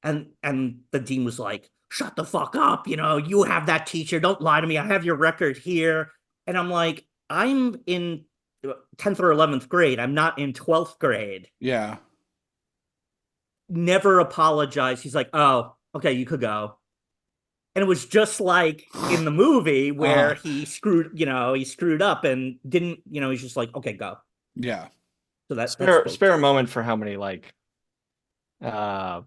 And the dean was like, shut the fuck up. You know, you have that teacher. Don't lie to me. I have your record here. And I'm like, I'm in 10th or 11th grade. I'm not in 12th grade. Yeah. Never apologized. He's like, oh, okay, you could go. And it was just like in the movie where he screwed up and didn't, you know, he's just like, okay, go. Yeah. So that's spare a moment for how many like John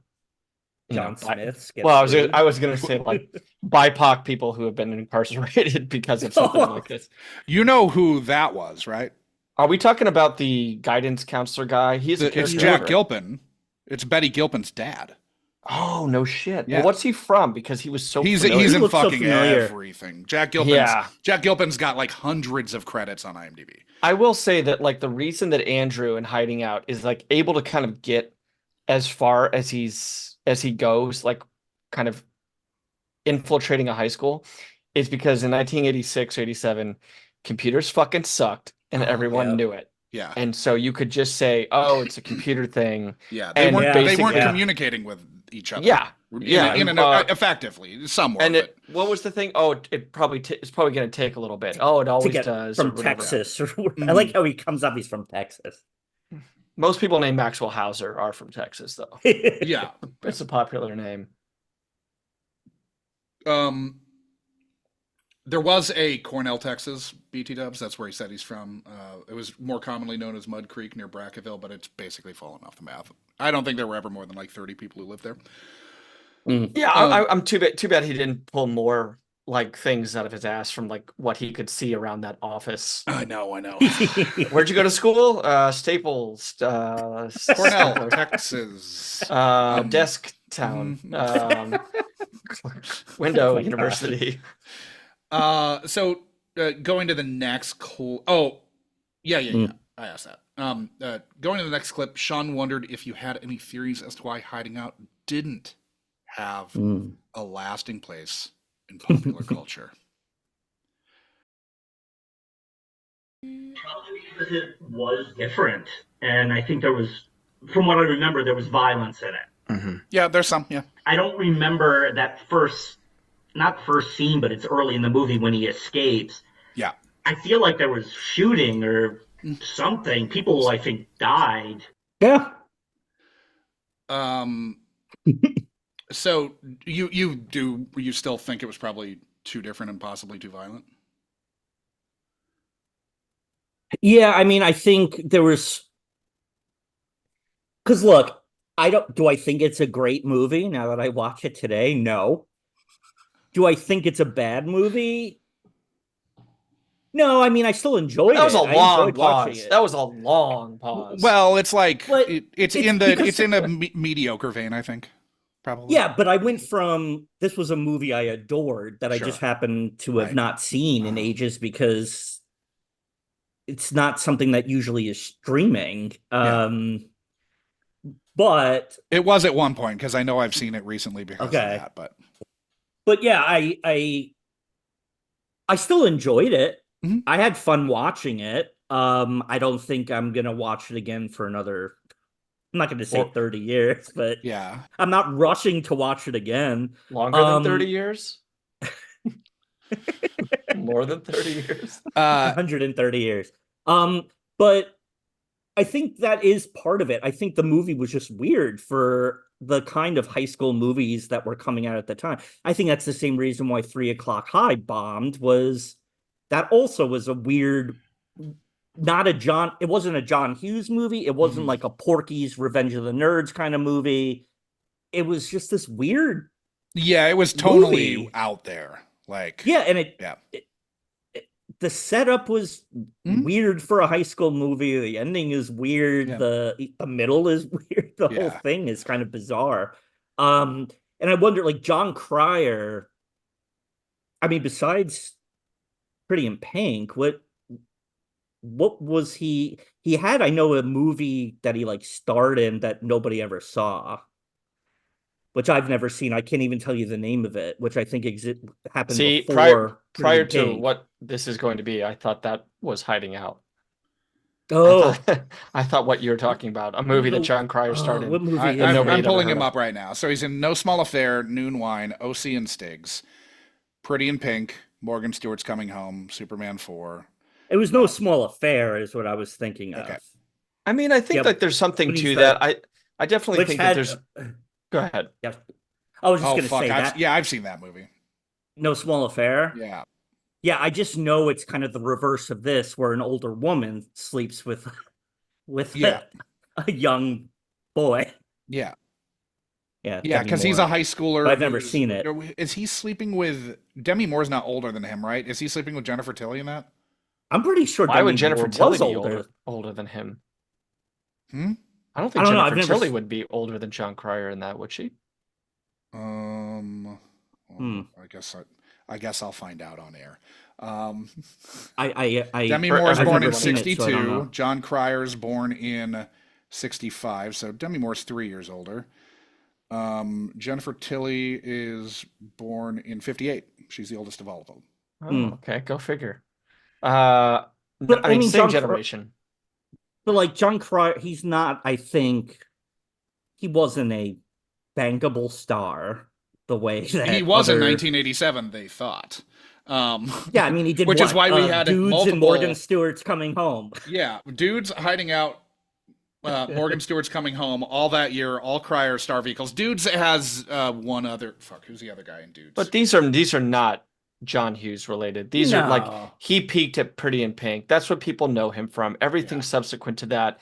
Smiths. Well, I was gonna say like BIPOC people who have been incarcerated because of something like this. You know who that was, right? Are we talking about the guidance counselor guy? It's Jack Gilpin. It's Betty Gilpin's dad. Oh no shit! Yeah. Well, what's he from? Because he was so he's in fucking everything. Jack Gilpin's got like hundreds of credits on IMDb. I will say that like the reason that Andrew in Hiding Out is like able to kind of get as far as he goes, like kind of infiltrating a high school, is because in 1986 or 87, computers fucking sucked and everyone knew it. Yeah. And so you could just say, oh, it's a computer thing. Yeah. They weren't communicating with each other. Yeah. Effectively, somewhat. And what was the thing? Oh, it probably it's probably going to take a little bit. Oh, it always does. From Texas. I like how he comes up. He's from Texas. Most people named Maxwell Hauser are from Texas, though. Yeah. It's a popular name. There was a Cornell, Texas, BT Dubs. That's where he said he's from. It was more commonly known as Mud Creek near Brackenville, but it's basically fallen off the map. I don't think there were ever more than like 30 people who lived there. Yeah, I'm too bad he didn't pull more like things out of his ass from like what he could see around that office. I know. Where'd you go to school? Staples. Cornell, Texas. Desk Town. Window University. So going to the next oh, yeah. Mm. I asked that. Going to the next clip, Sean wondered if you had any theories as to why hiding out didn't have a lasting place in popular culture. Probably because it was different, and I think there was, from what I remember, there was violence in it. Mm-hmm. Yeah, there's some. Yeah, I don't remember that not first scene, but it's early in the movie when he escapes. Yeah, I feel like there was shooting or something. People, I think, died. Yeah. So you still think it was probably too different and possibly too violent? Yeah, I mean, I think there was, because look, do I think it's a great movie now that I watch it today? No. Do I think it's a bad movie? No, I mean, I still enjoyed it. That was a long watching pause. it. That was a long pause. Well, it's like it's in a because mediocre vein, I think. Probably. Yeah, but I went from this was a movie I adored that I just happened to have not seen in ages because it's not something that usually is streaming. But it was at one point because I know I've seen it recently because of that. But yeah, I still enjoyed it. Mm-hmm. I had fun watching it. I don't think I'm gonna watch it again for another. I'm not going to say 30 years, but yeah, I'm not rushing to watch it again. Longer than 30 years? More than 30 years? 130 years. But I think that is part of it. I think the movie was just weird for the kind of high school movies that were coming out at the time. I think that's the same reason why 3 O'Clock High bombed, was that also was a weird... it wasn't a John Hughes movie. It wasn't like a Porky's Revenge of the Nerds kind of movie. It was just this weird. Yeah, it was tonally out there. Like, yeah, and the setup was weird for a high school movie. The ending is weird. Yeah. The middle is weird. The whole thing is kind of bizarre. And I wonder, like, Jon Cryer, I mean, besides Pretty in Pink, what was he had, I know, a movie that he like starred in that nobody ever saw, which I've never seen. I can't even tell you the name of it, which I think happened before prior to what this is going to be. I thought that was Hiding Out. Oh, I thought what you were talking about, a movie that Jon Cryer starred in. What movie? I'm pulling him up right now. So he's in No Small Affair, Noon Wine, OC and Stigs, Pretty in Pink, Morgan Stewart's Coming Home, Superman 4. It was No Small Affair is what I was thinking of. I mean, I think that there's something to that. I definitely think that there's... Go ahead. Yeah. I was just going to say that. I've seen that movie. No Small Affair? Yeah. Yeah, I just know it's kind of the reverse of this, where an older woman sleeps with a young boy. Yeah. Yeah, because he's a high schooler. I've never seen it. Is he sleeping with... Demi Moore's not older than him, right? Is he sleeping with Jennifer Tilly in that? I'm pretty sure. Why would Jennifer Tilly be older than him? I don't think Jennifer Tilly would be older than Jon Cryer in that, would she? I guess I'll find out on air. Demi Moore's born in 62. Jon Cryer's born in 65. So Demi Moore's 3 years older. Jennifer Tilly is born in 58. She's the oldest of all of them. Oh, okay, go figure. I mean, same generation. But like Jon Cryer, he's not, I think, he wasn't a bankable star the way that he was in 1987, they thought. Yeah, I mean, he did, which is why we had Dudes multiple... and Morgan Stewart's Coming Home. Yeah, Dudes, Hiding Out, Morgan Stewart's Coming Home, all that year, all Cryer star vehicles. Dudes has one other... Fuck, who's the other guy in Dudes? But these are not John Hughes related. These are like, he peaked at Pretty in Pink. That's what people know him from. Everything subsequent to that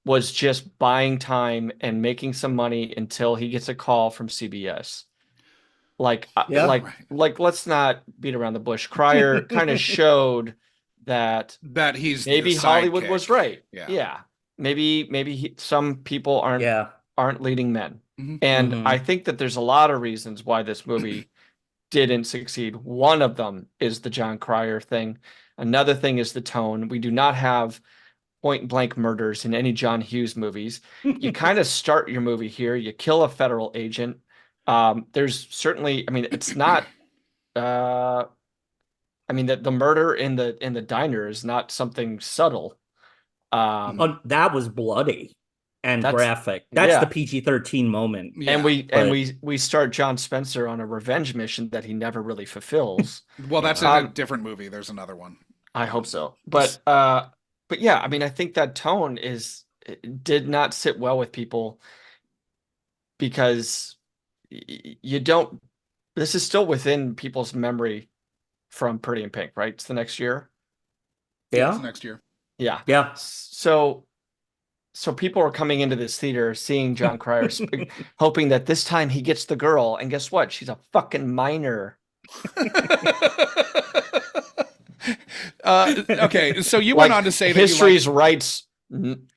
was just buying time and making some money until he gets a call from CBS. Like, let's not beat around the bush. Cryer kind of showed that he's maybe Hollywood was right. Yeah. Maybe some people aren't leading men. Mm-hmm. And I think that there's a lot of reasons why this movie didn't succeed. One of them is the Jon Cryer thing. Another thing is the tone. We do not have point blank murders in any John Hughes movies. You kind of start your movie here. You kill a federal agent. There's certainly, I mean, it's not. I mean, the murder in the diner is not something subtle. That was bloody and That's- graphic. That's yeah. the PG-13 moment. Yeah, And we start John Spencer on a revenge mission that he never really fulfills. well, that's in a different movie. There's another one. I hope so. But yeah, I mean, I think that tone did not sit well with people because you don't. This is still within people's memory from Pretty in Pink, right? It's the next year. Yeah. It's next year. Yeah. Yeah. So people are coming into this theater, seeing Jon Cryer, hoping that this time he gets the girl, and guess what? She's a fucking minor. Okay, so you went on to say that history's rights,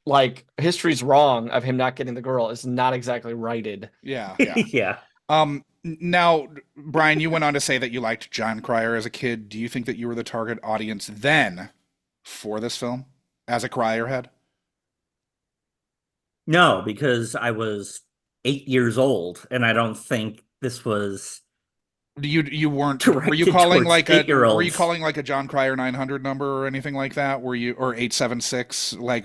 like history's wrong of him not getting the girl is not exactly righted. Yeah. Yeah. Now, Brian, you went on to say that you liked Jon Cryer as a kid. Do you think that you were the target audience then for this film as a Cryer head? No, because I was 8 years old, and I don't think this was. You weren't. Directed Were you calling towards like a? 8-year-olds. Were you calling like a Jon Cryer 900 number or anything like that? Were you or 876? Like,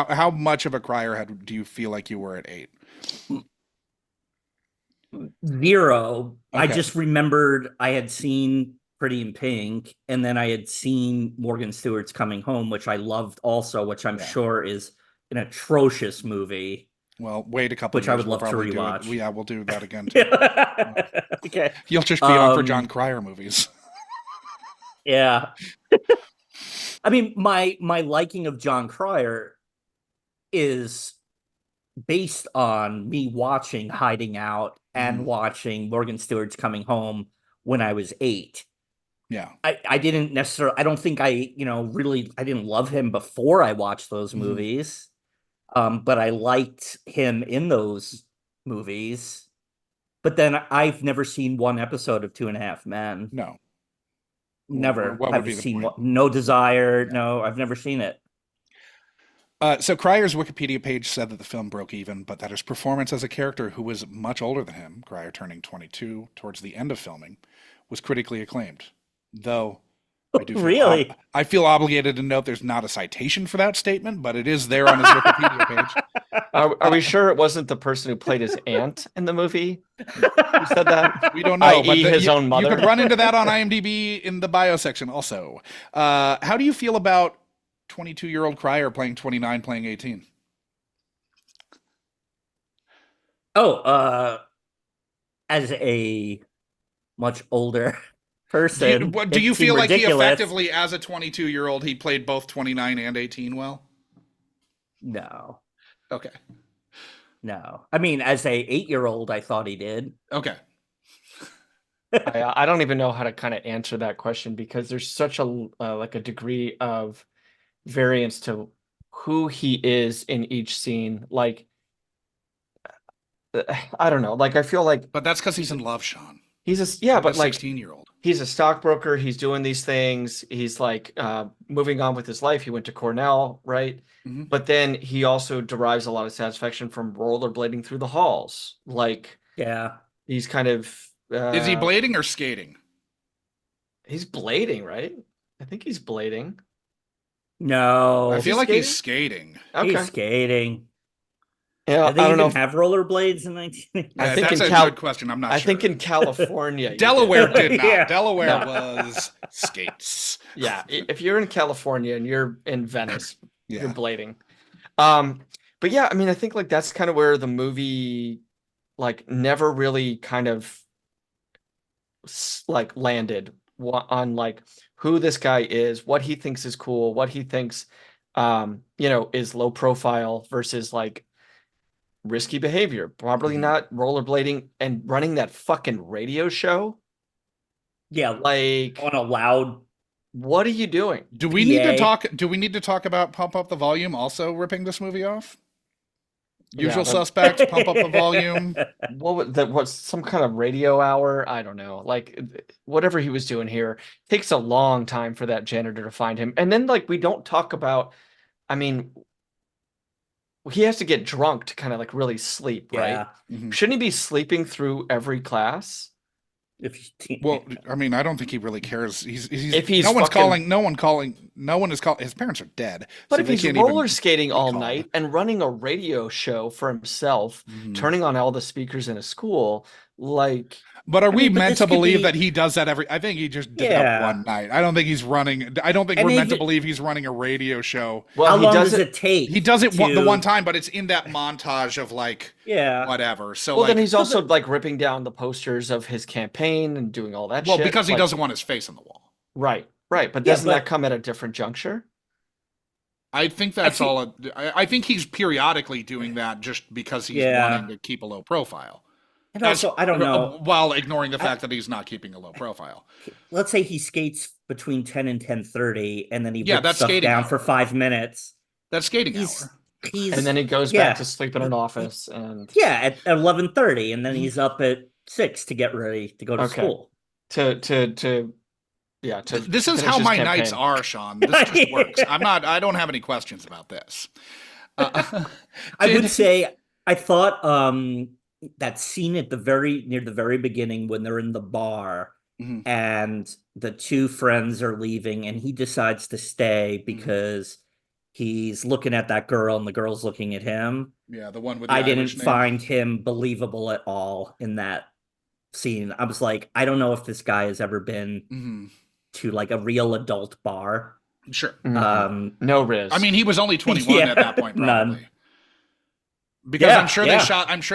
how much of a Cryer head do you feel like you were at 8? 0. I Okay. just remembered I had seen Pretty in Pink, and then I had seen Morgan Stewart's Coming Home, which I loved also, which I'm sure is an atrocious movie. Well, wait a couple. Which I years, would love to probably do it. rewatch. Yeah, we'll do that again too. Okay. You'll just be on for Jon Cryer movies. Yeah. I mean, my liking of Jon Cryer is based on me watching Hiding Out and watching Morgan Stewart's Coming Home when I was 8. Yeah. I didn't necessarily, I don't think I didn't love him before I watched those movies. But I liked him in those movies. But then I've never seen one episode of 2.5 Men. No. Never. What would I've be the seen point? No Desire. No, I've never seen it. So Cryer's Wikipedia page said that the film broke even, but that his performance as a character who was much older than him, Cryer turning 22 towards the end of filming, was critically acclaimed. Though I do feel Really? I feel obligated to note there's not a citation for that statement, but it is there on his Wikipedia page. Are we sure it wasn't the person who played his aunt in the movie who said that? We don't know, but i.e. his own mother. You could run into that on IMDb in the bio section also. How do you feel about 22-year-old Cryer playing 29, playing 18? Oh, as a much older person. Do you it feel seemed like ridiculous. he effectively, as a 22-year-old, he played both 29 and 18 well? No. Okay. No. I mean, as a 8-year-old, I thought he did. Okay. I don't even know how to kind of answer that question because there's such a like a degree of variance to who he is in each scene. Like, I don't know. Like, I feel like, But that's because he's in love, Sean. he's but like 16-year-old. he's a stockbroker. He's doing these things. He's like moving on with his life. He went to Cornell, right? Mhm. But then he also derives a lot of satisfaction from rollerblading through the halls. Like, Yeah. he's kind of Is he blading or skating? he's blading, right? I think he's blading. No. I Is feel he like he's skating. Okay. He's skating. Yeah, Did they I don't even know. if- have rollerblades in 19? Yeah, think that's in a good question. I'm not I sure. think in California, you Delaware did. did not. Yeah. Delaware No. was skates. Yeah, if you're in California and you're in Venice, Yeah. you're blading. But yeah, I mean, I think like that's kind of where the movie like never really kind of like landed on like who this guy is, what he thinks is cool, what he thinks is low profile versus like risky behavior. Probably not rollerblading and running that fucking radio show. Yeah. Like, On a loud. what are you doing? Do we need to PA. talk? Do we need to talk about Pump Up the Volume also ripping this movie off? Usual Suspects, pump up the volume. That was some kind of radio hour. I don't know. Like whatever he was doing here takes a long time for that janitor to find him. And then like we don't talk about, I mean, he has to get drunk to kind of like really sleep, right? Mm-hmm. Shouldn't he be sleeping through every class? Well, I mean, I don't think he really cares. If he's no one's fucking, calling. No one is calling. His parents are dead. But so if they he's can't roller even skating be all called. night and running a radio show for himself, turning on all the speakers in a school, like. But are we but meant this to could believe be- that he does that every? I think he just did Yeah. that one night. I don't think he's running. I don't think And we're meant to even- believe he's running a radio show. Well, How he long does does it take? He does it the to- one time, but it's in that montage of like Yeah. whatever. So Well, like, then he's also like ripping down the posters of his campaign and doing all that well shit. because he like, doesn't want his face on the wall. Right. But Yeah, doesn't but- that come at a different juncture? I think that's think- all. I think he's periodically doing that just because he's wanting to keep a low profile. And also, I don't know. While ignoring the fact that he's not keeping a low profile. Let's say he skates between 10 and 10:30, and then he Yeah, puts that's stuff skating down hour. for 5 minutes. That's skating He's hour. And then he goes yeah. back to sleep in an office and at 11:30, and then he's up at 6 to get ready to go to Okay. school. to This is finish how his my campaign. nights are, Sean. This just works. I don't have any questions about this. I would say I thought that scene at near the very beginning when they're in the bar and the two friends are leaving and he decides to stay because he's looking at that girl and the girl's looking at him. Yeah, the one with the I Irish didn't name. find him believable at all in that scene. I was like, I don't know if this guy has ever been to like a real adult bar. Sure. No riz. I mean, he was only 21 at that point, probably. None. Because Yeah, I'm sure yeah.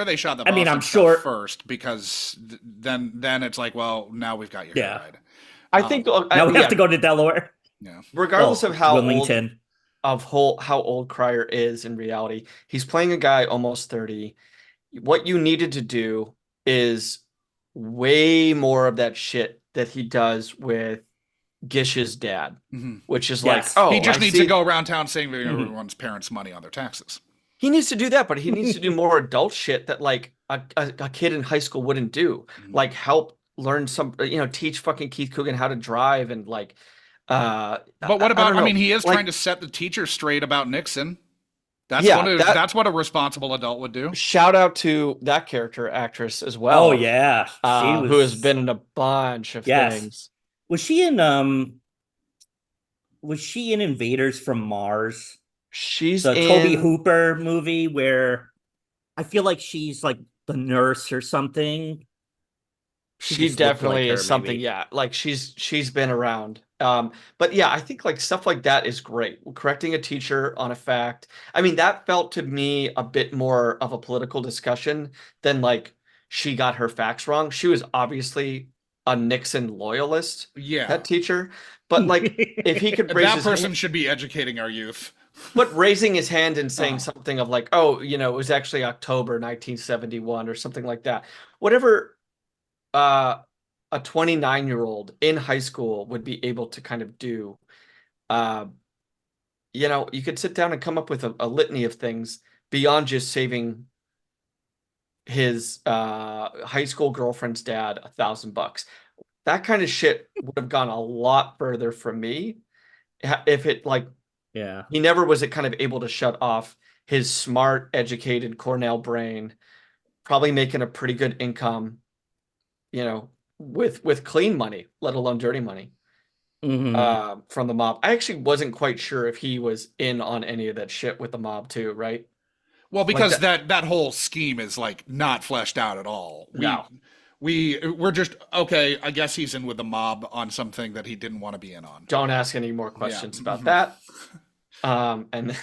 they shot the I mean, Boston I'm stuff sure- first because then it's like, well, now we've got your Yeah. ride. I think Now we have to go to Delaware. Yeah. regardless Well, of how Wilmington. how old Cryer is in reality, he's playing a guy almost 30. What you needed to do is way more of that shit that he does with Gish's dad, which is Yes. like, oh, He just I needs see- to go around town saving everyone's parents' money on their taxes. He needs to do that, but he needs to do more adult shit that like a kid in high school wouldn't do. Like help learn teach fucking Keith Coogan how to drive and like. But what about? don't know. I mean, he is Like, trying to set the teacher straight about Nixon. That's Yeah, that's what a responsible adult would do. shout out to that character actress as well. Oh yeah, who has been in a bunch of Yes. things. Was she in Invaders from Mars? She's The in Toby Hooper movie where I feel like she's like the nurse or something. She just looked definitely like her, is something, maybe. yeah. Like she's been around. But yeah, I think like stuff like that is great. Correcting a teacher on a fact. I mean, that felt to me a bit more of a political discussion than like she got her facts wrong. She was obviously a Nixon loyalist, Yeah, that teacher. But like if he could raise that his person hand, should be educating our youth. but raising his hand and saying something of like, oh, it was actually October 1971 or something like that. Whatever a 29-year-old in high school would be able to kind of do. You could sit down and come up with a litany of things beyond just saving his high school girlfriend's dad $1,000. That kind of shit would have gone a lot further from me if it like Yeah. he never was kind of able to shut off his smart, educated Cornell brain, probably making a pretty good income, with clean money, let alone dirty money, from the mob. I actually wasn't quite sure if he was in on any of that shit with the mob too, right? Well, because that whole scheme is like not fleshed out at all. We're just okay. I guess he's in with the mob on something that he didn't want to be in on. Don't ask any more questions about that. And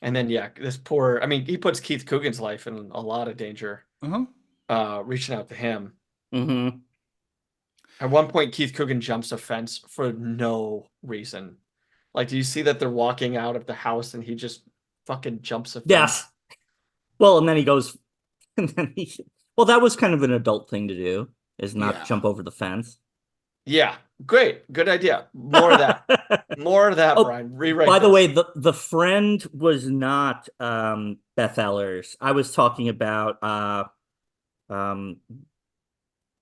then this poor. I mean, he puts Keith Coogan's life in a lot of danger. Reaching out to him. At one point, Keith Coogan jumps a fence for no reason. Like, do you see that they're walking out of the house and he just fucking jumps a fence? Yes. Well, and then he goes, well, that was kind of an adult thing to do, is not jump over the fence. Yeah, great, good idea. More of that. More of that, Oh, Brian. Rewrite by the this. way, the friend was not Beth Ellers. I was talking about um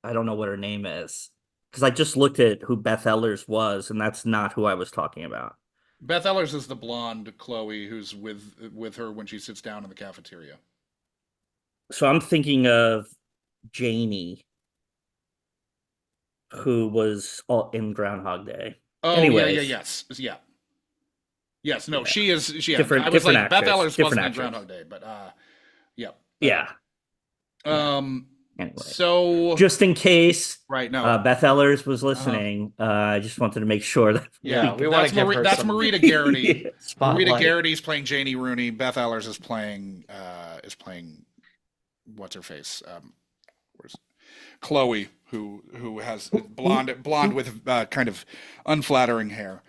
I don't know what her name is because I just looked at who Beth Ellers was, and that's not who I was talking about. Beth Ellers is the blonde Chloe who's with her when she sits down in the cafeteria. So I'm thinking of Janie, who was all in Groundhog Day. Oh yeah, Anyways, yes, yeah. Yes, no, yeah. she is. Yeah, Different I was different like Beth actress. Ellers Different wasn't in actress. Groundhog Day, but yeah. Yeah. Yeah. Um. Anyway, So just in case right, no. Beth Ellers was listening, I just wanted to make sure that Yeah, we want to give her That's some Marita Garrity. Yeah. Marita spotlight. Garrity's playing Janie Rooney. Beth Ellers is playing what's her face? Where's Chloe, who has blonde with kind of unflattering hair.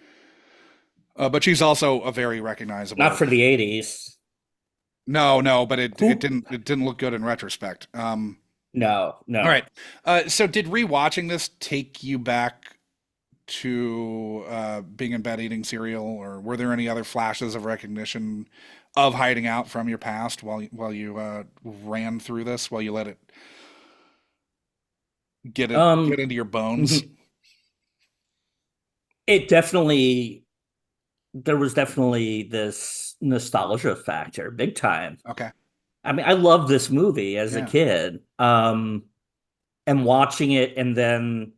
But she's also a very recognizable. Not for the 80s. No, but it didn't look good in retrospect. No. All right. So did rewatching this take you back to being in bed eating cereal, or were there any other flashes of recognition of hiding out from your past while you ran through this, while you let it get into your bones? There was definitely this nostalgia factor, big time. Okay. I mean, I loved this movie as a Yeah. kid. And watching it, and then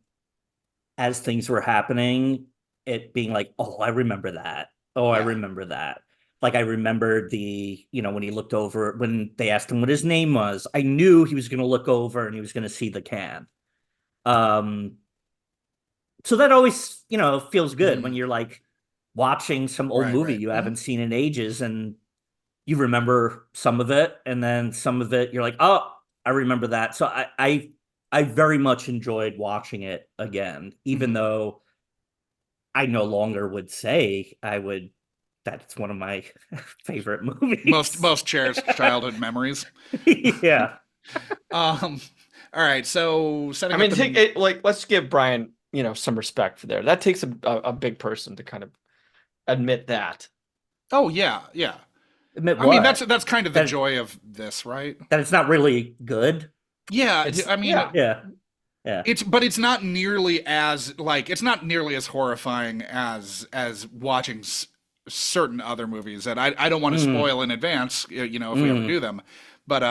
as things were happening, it being like, oh, I remember that. Oh, I Yeah. remember that. Like, I remembered when he looked over, when they asked him what his name was, I knew he was going to look over and he was going to see the can. So that always, feels good when you're like watching some old movie you haven't seen in ages, and you remember some of it, and then some of it you're like, oh, I remember that. So I very much enjoyed watching it again, even though I no longer would say that it's one of my favorite movies. Most cherished childhood memories. Yeah. All right. So setting. Let's give Brian, some respect for there. That takes a big person to kind of admit that. Oh yeah. Admit I mean, that's kind of the joy of this, right? That it's not really good. Yeah, I mean, yeah. It's not nearly as horrifying as watching certain other movies that I don't want to spoil in advance, if we ever do them. But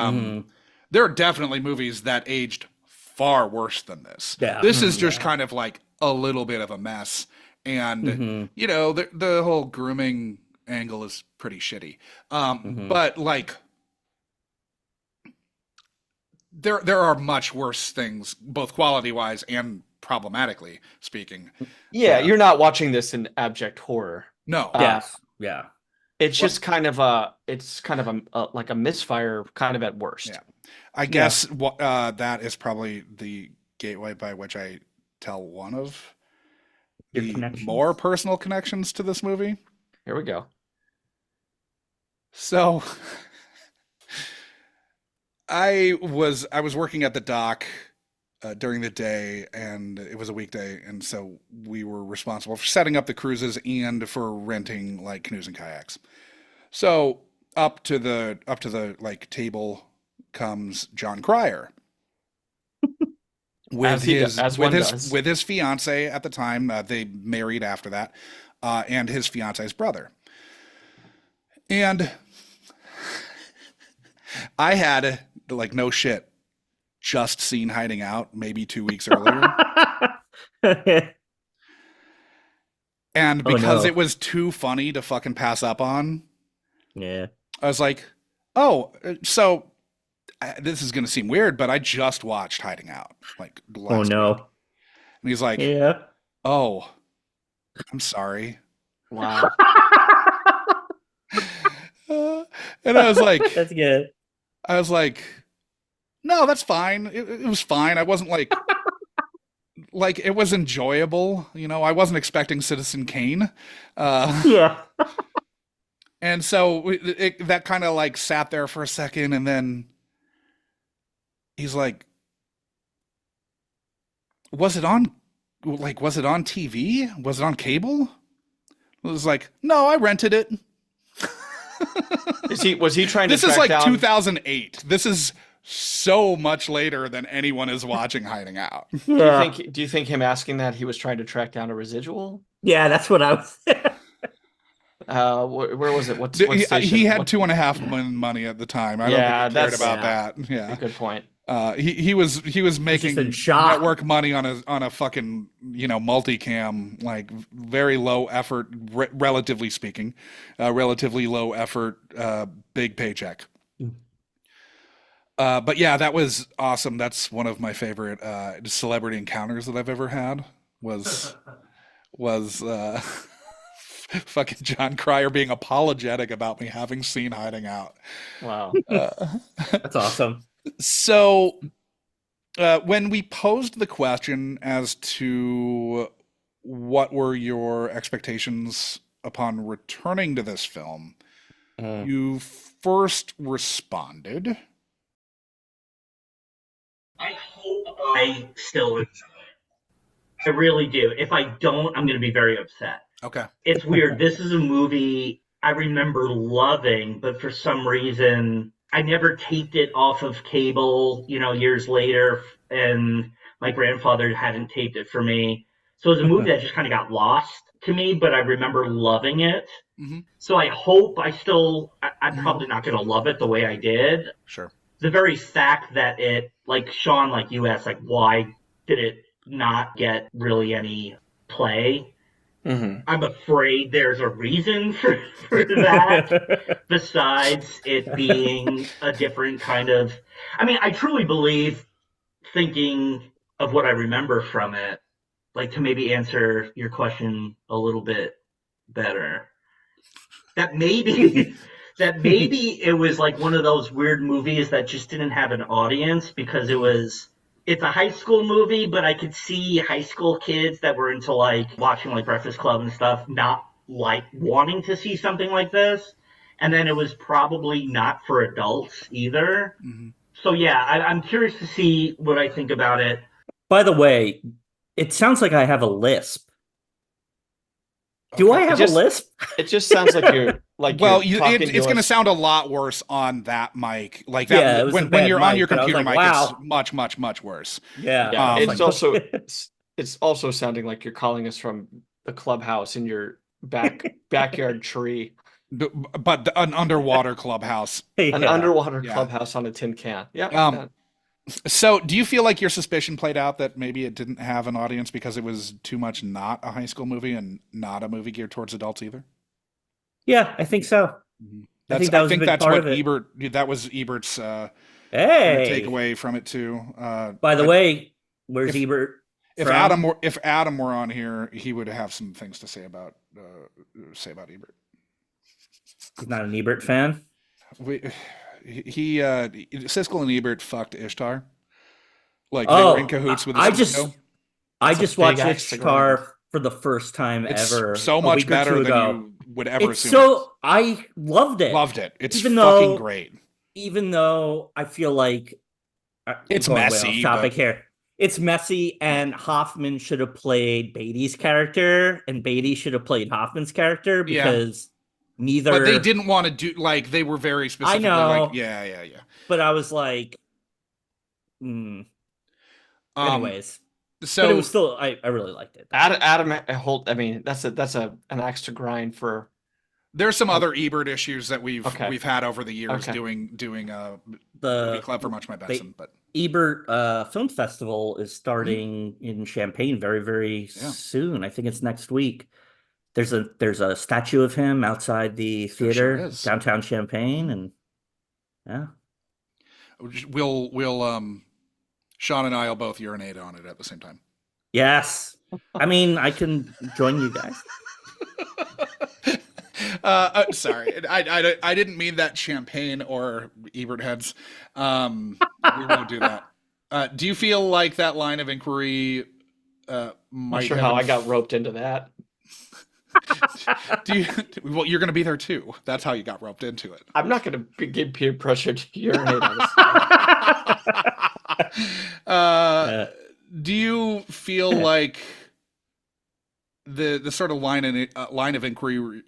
there are definitely movies that aged far worse than this. Yeah. This is just kind of like a little bit of a mess, and the whole grooming angle is pretty shitty. But like, there are much worse things, both quality wise and problematically speaking. Yeah, you're not watching this in abject horror. No. Yeah. It's just kind of like a misfire, kind of at worst. Yeah. I guess that is probably the gateway by which I tell one of the more personal connections to this movie. Here we go. So I was working at the dock during the day, and it was a weekday, and so we were responsible for setting up the cruises and for renting like canoes and kayaks. So up to the like table comes Jon Cryer with his fiance at the time. They married after that, and his fiance's brother. And I had, like, no shit, just seen Hiding Out maybe 2 weeks earlier. And because it was too funny to fucking pass up on, I was like, oh, so this is going to seem weird, but I just watched Hiding Out. Like, last week. And he's like, oh, I'm sorry. Wow. And I was like, that's good. I was like, no, that's fine. It was fine. I wasn't like, it was enjoyable. I wasn't expecting Citizen Kane. And so that kind of like sat there for a second, and then he's like, was it on TV? Was it on cable? It was like, no, I rented it. Was he trying to This is track like down 2008. This is so much later than anyone is watching Hiding Out. Do you think him asking that he was trying to track down a residual? Yeah, that's what I was. Where was it? What He station? had $2.5 million money at the time. I don't think he cared about that. Yeah, good point. He was making in shock. network money on a fucking multicam, like very low effort, relatively speaking, relatively low effort, big paycheck. But yeah, that was awesome. That's one of my favorite celebrity encounters that I've ever had. Was fucking Jon Cryer being apologetic about me having seen Hiding Out. Wow, that's awesome. So, when we posed the question as to what were your expectations upon returning to this film, you first responded. I hope I still enjoy it. I really do. If I don't, I'm going to be very upset. Okay. It's weird. This is a movie I remember loving, but for some reason, I never taped it off of cable, years later, and my grandfather hadn't taped it for me. So it was a movie that just kind of got lost to me, but I remember loving it. Mm-hmm. So I hope I'm probably not going to love it the way I did. Sure. The very fact that it, like Sean, like you asked, like, why did it not get really any play? Mm-hmm. I'm afraid there's a reason for that, besides it being a different kind of... I mean, I truly believe, thinking of what I remember from it, like to maybe answer your question a little bit better, that maybe it was like one of those weird movies that just didn't have an audience because it's a high school movie, but I could see high school kids that were into like watching like Breakfast Club and stuff not like wanting to see something like this. And then it was probably not for adults either. Mm-hmm. So yeah, I'm curious to see what I think about it. By the way, it sounds like I have a lisp. Do I have a lisp? It just sounds like you're like. Well, it's going to sound a lot worse on that mic. Like that, yeah, when you're on your computer like, mic, wow. It's much, much, much worse. Yeah, it's also sounding like you're calling us from the clubhouse in your backyard tree. But an underwater clubhouse. An underwater clubhouse on a tin can. Yeah. So do you feel like your suspicion played out that maybe it didn't have an audience because it was too much not a high school movie and not a movie geared towards adults either? Yeah, I think so. Mm-hmm. I think that's what that was Ebert's takeaway from it too. By the way, where's Ebert? If Adam were on here, he would have some things to say about Ebert. He's not an Ebert fan. Siskel and Ebert fucked Ishtar. Like they were in cahoots with the I just watched Ishtar for the first time ever. So much better than you would ever assume. So I loved it. It's fucking great. Even though I feel like it's messy. Topic here. It's messy, and Hoffman should have played Beatty's character, and Beatty should have played Hoffman's character because neither. But they didn't want to do they were very specific. I know. Like, yeah. But I was like, anyways. So but it was still, I really liked it. Adam Holt. I mean, that's an axe to grind for. There's some other Ebert issues that we've had over the years doing the Club for Much My Benson, but Ebert Film Festival is starting in Champaign very, very soon. I think it's next week. There's a statue of him outside the theater downtown Champaign, and we'll Sean and I will both urinate on it at the same time. Yes, I mean I can join you guys. Sorry, I didn't mean that Champagne or Ebert heads. We won't do that. Do you feel like that line of inquiry might? Not sure how I got roped into that. Well, you're going to be there too. That's how you got roped into it. I'm not going to give peer pressure to urinate on this. Do you feel like the sort of line of inquiry.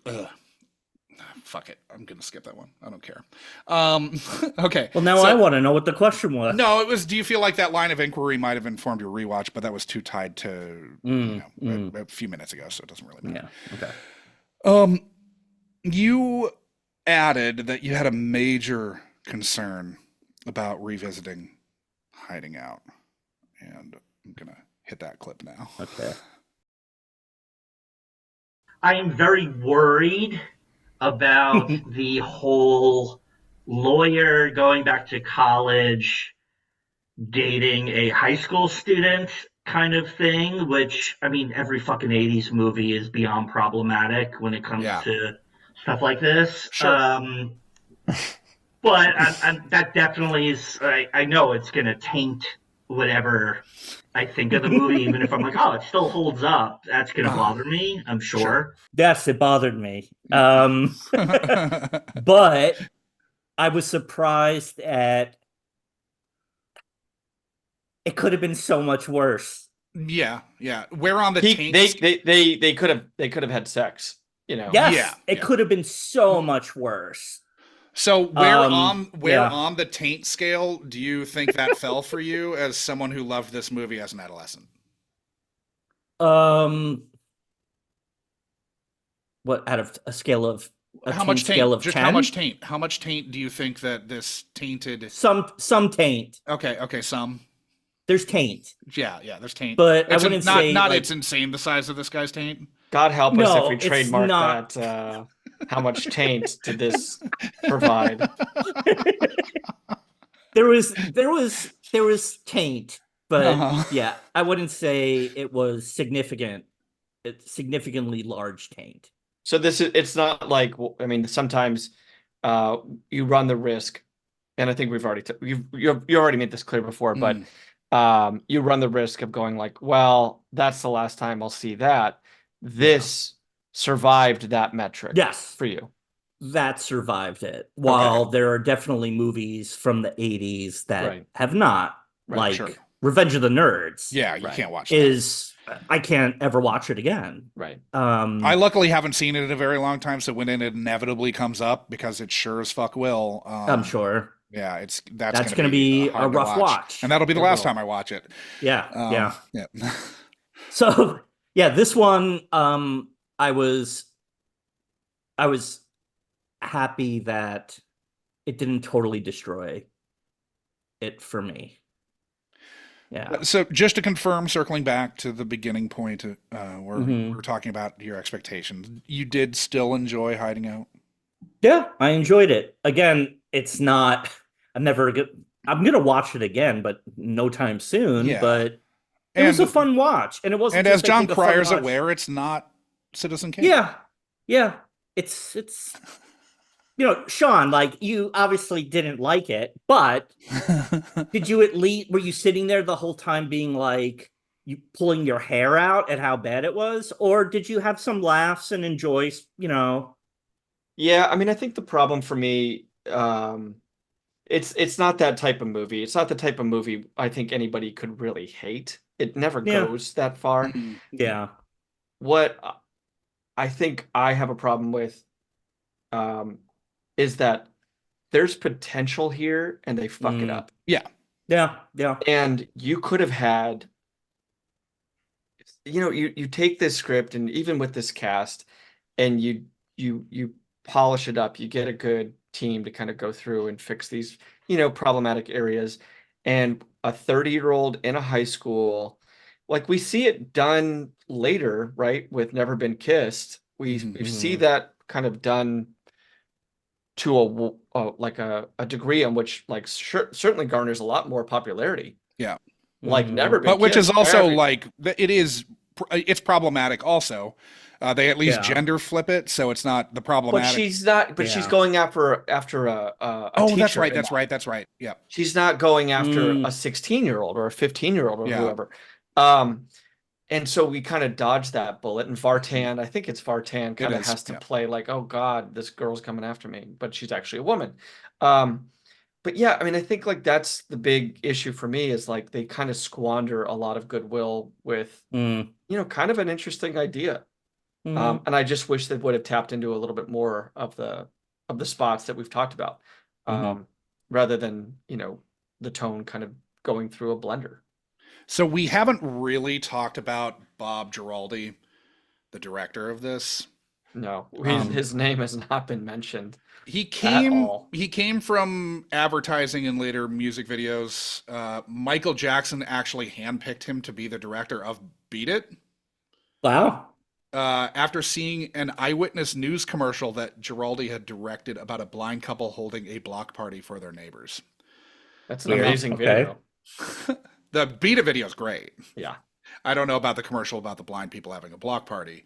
Fuck it. I'm gonna skip that one. I don't care. Okay. Well, now I want to know what the question was. No, it was. Do you feel like that line of inquiry might have informed your rewatch? But that was too tied to a few minutes ago, so it doesn't really matter. Yeah. Okay. You added that you had a major concern about revisiting Hiding Out, and I'm gonna hit that clip now. Okay. I am very worried about the whole lawyer going back to college, dating a high school student kind of thing, which, I mean, every fucking 80s movie is beyond problematic when it comes to stuff like this. Sure. But that definitely is, I know it's going to taint whatever I think of the movie, even if I'm like, oh, it still holds up. That's going to bother me, I'm sure. Yes, it bothered me. But I was surprised at it could have been so much worse. Yeah. Where on the taint? They could have had sex, you know. Yes, it could have been so much worse. So where on the taint scale do you think that fell for you as someone who loved this movie as an adolescent? What out of a scale of how much taint? Scale of just 10? how much taint? How much taint do you think that this tainted? Some taint. Okay, some. There's taint. Yeah, there's taint. But I wouldn't say not like, it's insane the size of this guy's taint. God help us if we it's trademark not. that. How much taint did this provide? There was taint, but yeah, I wouldn't say it was significant. It's significantly large taint. So it's not like, I mean, sometimes you run the risk, and I think we've already you already made this clear before, but you run the risk of going like, well, that's the last time I'll see that. This survived that metric. Yes, for you. That survived it. While there are definitely movies from the 80s that have not, like Revenge of the Nerds. Yeah, you can't watch that. I can't ever watch it again. Right. I luckily haven't seen it in a very long time, so when it inevitably comes up, because it sure as fuck will. I'm sure. Yeah, that's going to be a rough watch. And that'll be the last time I watch it. Yeah. So, yeah, this one, I was happy that it didn't totally destroy it for me. Yeah. So just to confirm, circling back to the beginning point where we're talking about your expectations, you did still enjoy Hiding Out? Yeah, I enjoyed it. Again, it's not, I'm going to watch it again, but no time soon. Yeah. But it was a fun watch. And it wasn't. And as Jon Cryer's aware, it's not Citizen Kane. Yeah. It's you know, Sean, like, you obviously didn't like it, but did you were you sitting there the whole time being like, you pulling your hair out at how bad it was? Or did you have some laughs and enjoy, you know? Yeah, I mean, I think the problem for me, it's not that type of movie. It's not the type of movie I think anybody could really hate. It never goes that far. Yeah. What I think I have a problem with is that there's potential here and they fuck it up. Yeah. And you could have had, you know, you take this script and even with this cast and you polish it up, you get a good team to kind of go through and fix these, you know, problematic areas. And a 30-year-old in a high school, like we see it done later, right? With Never Been Kissed. We see that kind of done to a degree in which like certainly garners a lot more popularity. Yeah. Like Never Been But which Kissed, is also like, it's problematic also. They at least gender flip it, so it's not the problematic. But she's not. But she's going after a teacher. That's right. Yeah. She's not going after a 16-year-old or a 15-year-old or whoever. And so we kind of dodge that bullet. And Vartan, I think it's Vartan, kind of has to play like, oh God, this girl's coming after me, but she's actually a woman. But yeah, I mean, I think like that's the big issue for me is like they kind of squander a lot of goodwill with, you know, kind of an interesting idea. Mhm. And I just wish they would have tapped into a little bit more of the spots that we've talked about, Mhm. rather than, the tone kind of going through a blender. So we haven't really talked about Bob Giraldi, the director of this. No, Um, his name has not been mentioned he at came all. he came from advertising and later music videos. Michael Jackson actually handpicked him to be the director of Beat It. Wow. After seeing an eyewitness news commercial that Giraldi had directed about a blind couple holding a block party for their neighbors. That's an Weird. amazing Okay. video. The Beat It video is great. Yeah. I don't know about the commercial about the blind people having a block party.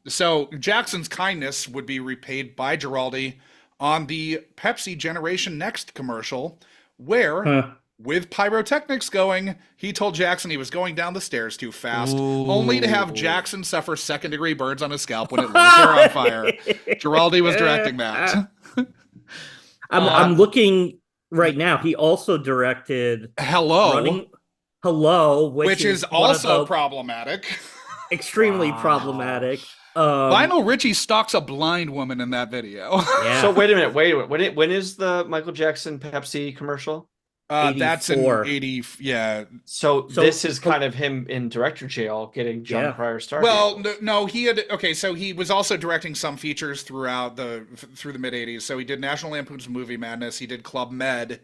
So Jackson's kindness would be repaid by Giraldi on the Pepsi Generation Next commercial, where, Huh. with pyrotechnics going, he told Jackson he was going down the stairs too fast, only to have Jackson suffer second-degree burns on his scalp when it lit his hair on fire. Giraldi was directing that. I'm looking right now. He also directed Hello, Running Hello, which is one of also the problematic. extremely Wow. problematic. Lionel Richie stalks a blind woman in that video. Yeah. So wait a minute. When is the Michael Jackson Pepsi commercial? That's in 84. 80. Yeah. So So- this is kind of him in director jail getting Jon Yeah. Cryer started. Well, no, he had. Okay, so he was also directing some features through the mid 80s. So he did National Lampoon's Movie Madness. He did Club Med.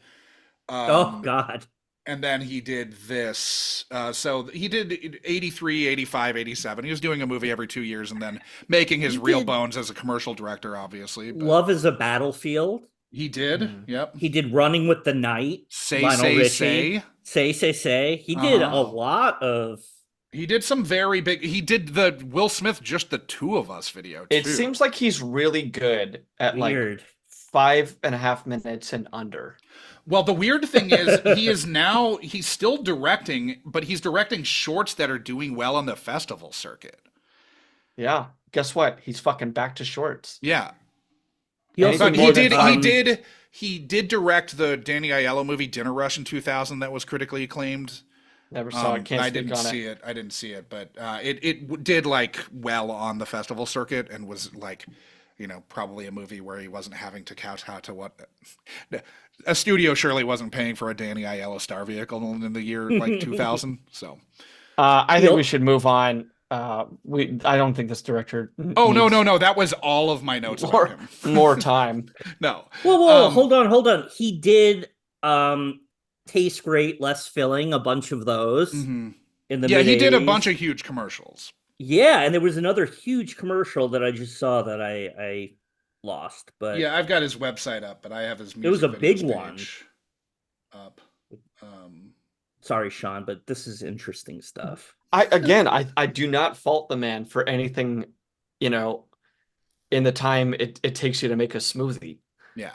Oh God. And then he did this. So he did 83, 85, 87. He was doing a movie every 2 years and then making his He real did- bones as a commercial director, obviously. But Love is a Battlefield. he did. Mhm. Yep. He did Running with the Night. Say, Lionel say, Richie. say. Say. He did a Uh-huh. lot of. He did some very big. He did the Will Smith "Just the Two of Us" video too. it seems like he's really good at Weird. like 5.5 minutes and under. Well, the weird thing is he's still directing, but he's directing shorts that are doing well on the festival circuit. Yeah. Guess what? He's fucking back to shorts. Yeah. He also But Anything more than he did direct the Danny Aiello movie Dinner Rush in 2000 that was critically acclaimed. Never saw it. Can't I speak didn't on see it. it. I didn't see it, but it did like well on the festival circuit and was like, probably a movie where he wasn't having to kowtow to what a studio surely wasn't paying for a Danny Aiello star vehicle in the year like 2000. So. I think we should move on. I don't think this director. Oh needs no! That was all of my notes about him. more time. No. Whoa, hold on. He did Taste Great, Less Filling, a bunch of those Mm-hmm. in the Yeah, he did a mid-80s. bunch of huge commercials. Yeah, and there was another huge commercial that I just saw that I lost, but Yeah, I've got his website up, but I have his. It was a music big videos one. page up. sorry, Sean, but this is interesting stuff. I do not fault the man for anything, in the time it takes you to make a smoothie. Yeah.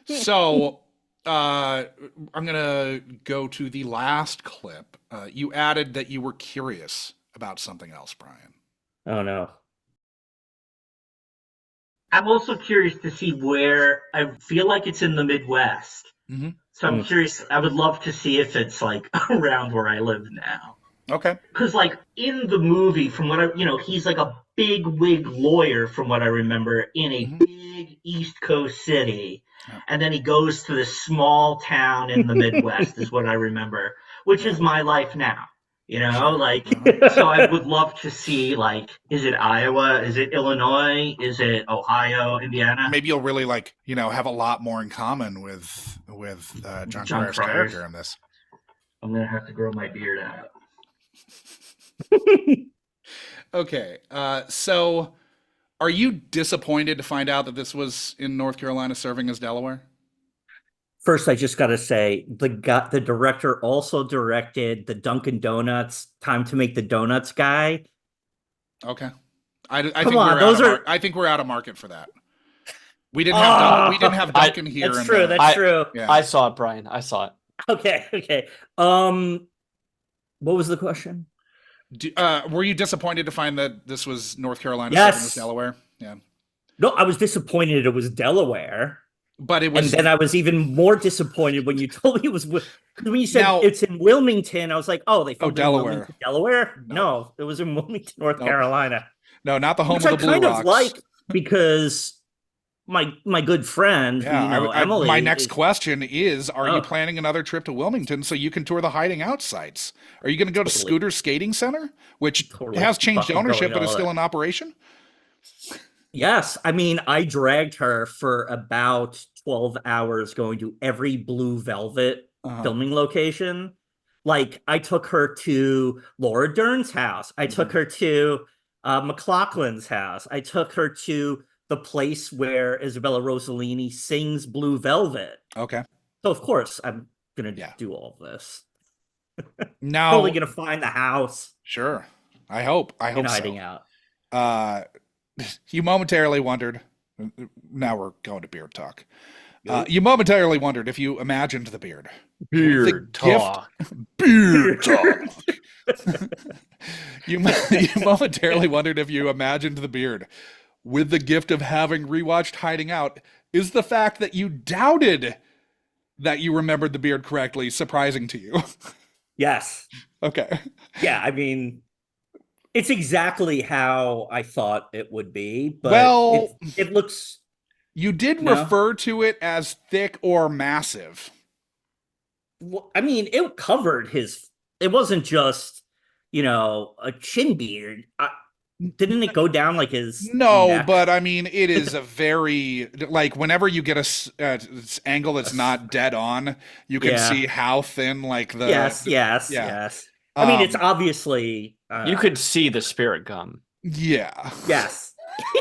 So, I'm gonna go to the last clip. You added that you were curious about something else, Brian. Oh no. I'm also curious to see where. I feel like it's in the Midwest. Mm-hmm. So I'm curious. I would love to see if it's like around where I live now. Okay. Because like in the movie, from what he's like a big wig lawyer from what I remember in a big East Coast city. Yeah. And then he goes to this small town in the Midwest is what I remember, which is my life now. So I would love to see, like, is it Iowa? Is it Illinois? Is it Ohio, Indiana? Maybe you'll really have a lot more in common with Jon Cryer's character in this. I'm going to have to grow my beard out. Okay. So are you disappointed to find out that this was in North Carolina serving as Delaware? First, I just got to say, the director also directed the Dunkin' Donuts Time to Make the Donuts guy. Okay. I think we're out of market for that. We didn't have Dunkin' here. That's true. That's true. Yeah. I saw it, Brian. I saw it. Okay. What was the question? Were you disappointed to find that this was North Carolina Yes. serving as Delaware? Yeah. No, I was disappointed it was Delaware. But it And was then I was even more disappointed when you told me it was when you said Now- it's in Wilmington. I was like, oh, they filmed in Delaware. Wilmington, Delaware. No. No, it was in Wilmington, North Nope. Carolina, no, not the home which of I the Blue kind Rocks. of like because my good friend, Yeah, Emily. my next question is: are you Oh. planning another trip to Wilmington so you can tour the hiding out sites? Are you going to go to Totally. Scooter Skating Center, which Totally has changed fucking ownership going but is all still that. in operation? Yes, I mean, I dragged her for about 12 hours going to every Blue Velvet filming location. Like, I took her to Laura Dern's house. I took her to McLaughlin's house. I took her to the place where Isabella Rossellini sings Blue Velvet. Okay. So, of course, I'm going to Yeah. do all of this. Now, Totally going to find the house sure. I hope and so. hiding out. You momentarily wondered. Now we're going to beard talk. You momentarily wondered if you imagined the beard. Beard talk. Beard talk. you momentarily wondered if you imagined the beard. With the gift of having rewatched Hiding Out, is the fact that you doubted that you remembered the beard correctly surprising to you? Yes. Okay. Yeah, I mean, it's exactly how I thought it would be, but Well, it looks. You did No. refer to it as thick or massive. I mean, it covered his. It wasn't just, a chin beard. Didn't it go down like his? No, neck? but I mean, it is a very, like, whenever you get a angle that's not dead on, you can Yeah. see how thin, like, the... Yes. yeah. I mean, it's obviously. You could see the spirit gum. Yeah. Yes.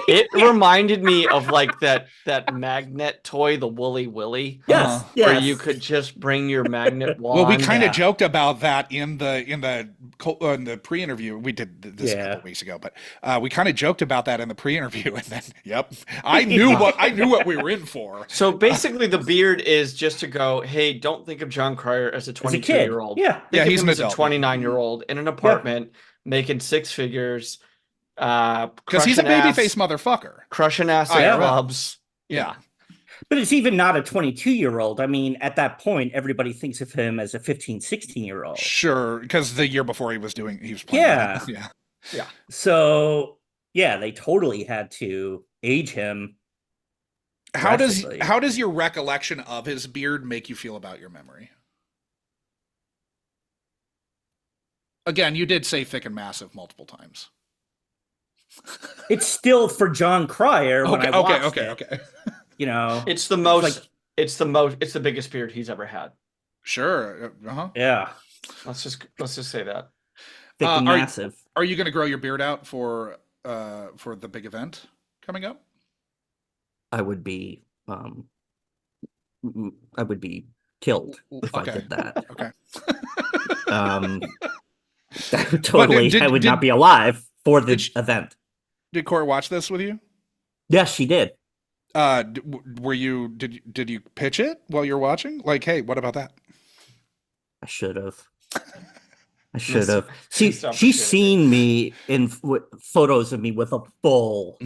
It reminded me of like that magnet toy, the Woolly Willy. Yes. Where Yes. you could just bring your magnet wand. Well, we kind of Yeah. joked about that in the pre-interview. We did this a couple weeks ago, but we kind of joked about that in the pre-interview, and then, yep, I knew what we were in for. So basically, the beard is just to go, hey, don't think of Jon Cryer as a 22-year-old. Yeah. Yeah, Think he's of him an as a adult. 29-year-old in an apartment making six figures. Because he's a babyface motherfucker. Crushing ass Oh, at yeah. clubs. Yeah. But it's even not a 22-year-old. I mean, at that point, everybody thinks of him as a 15, 16-year-old. Sure, because the year before he was playing. Yeah. that. Yeah. So, yeah, they totally had to age him. How drastically. does your recollection of his beard make you feel about your memory? Again, you did say thick and massive multiple times. It's still for Jon Cryer when I watched it. Okay. It's the most. like- It's the biggest beard he's ever had. Sure. Yeah, Let's just say that. thick and are- massive. Are you going to grow your beard out for the big event coming up? I would be killed if I Okay. did that. Okay. Totally, I would not be alive for the event. Did Court watch this with you? Yes, she did. Were you? Did you pitch it while you're watching? Like, hey, what about that? I should have. Missed She's opportunity. seen me in photos of me with a full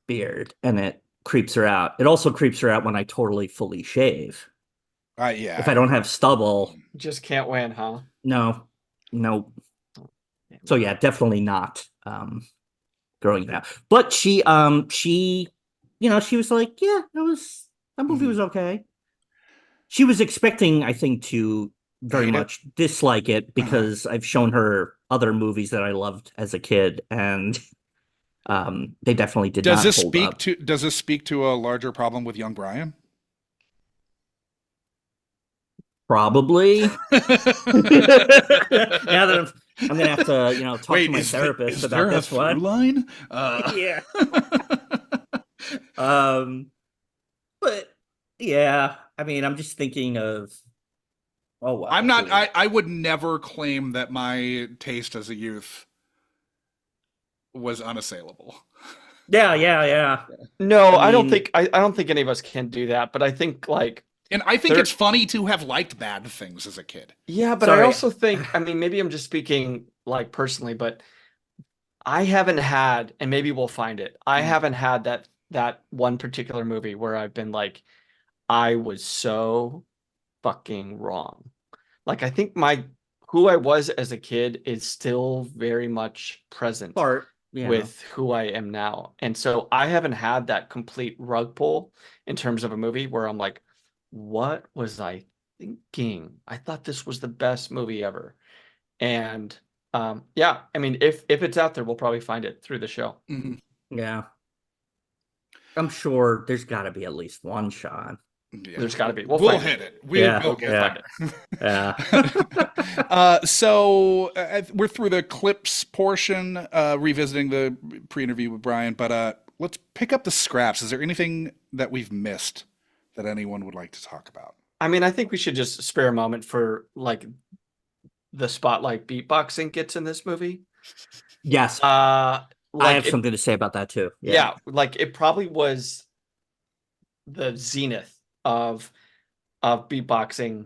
beard, and it creeps her out. It also creeps her out when I totally fully shave. Yeah. If I don't have stubble, Just can't win, huh? no. So yeah, definitely not growing it out. But she she was like, yeah, that movie was okay. She was expecting, I think, to very Hate it? much dislike it because I've shown her other movies that I loved as a kid, and they definitely did not hold up. Does this speak to a larger problem with young Brian? Probably. Now that I'm gonna have to, talk to my therapist about this one. Line? Yeah. But yeah, I mean, I'm just thinking of. Oh, wow. I'm not. I would never claim that my taste as a youth was unassailable. Yeah. No, I don't mean- think I don't think any of us can do that. But I think like And I think There- it's funny to have liked bad things as a kid. yeah, but Sorry. I also think I mean maybe I'm just speaking like personally, but I haven't had, and maybe we'll find it. I haven't had that one particular movie where I've been like, I was so fucking wrong. Like, I think who I was as a kid is still very much present with who I am now. And so I haven't had that complete rug pull in terms of a movie where I'm like, what was I thinking? I thought this was the best movie ever. And yeah, I mean, if it's out there, we'll probably find it through the show. Yeah. I'm sure there's got to be at least one, Sean. Yeah. There's got to be. We'll hit it. We'll get Yeah. So we're through the clips portion, revisiting the pre-interview with Brian, but let's pick up the scraps. Is there anything that we've missed that anyone would like to talk about? I mean, I think we should just spare a moment for like the spotlight beatboxing gets in this movie. Yes. I have something to say about that too. Yeah, like it probably was the zenith of beatboxing,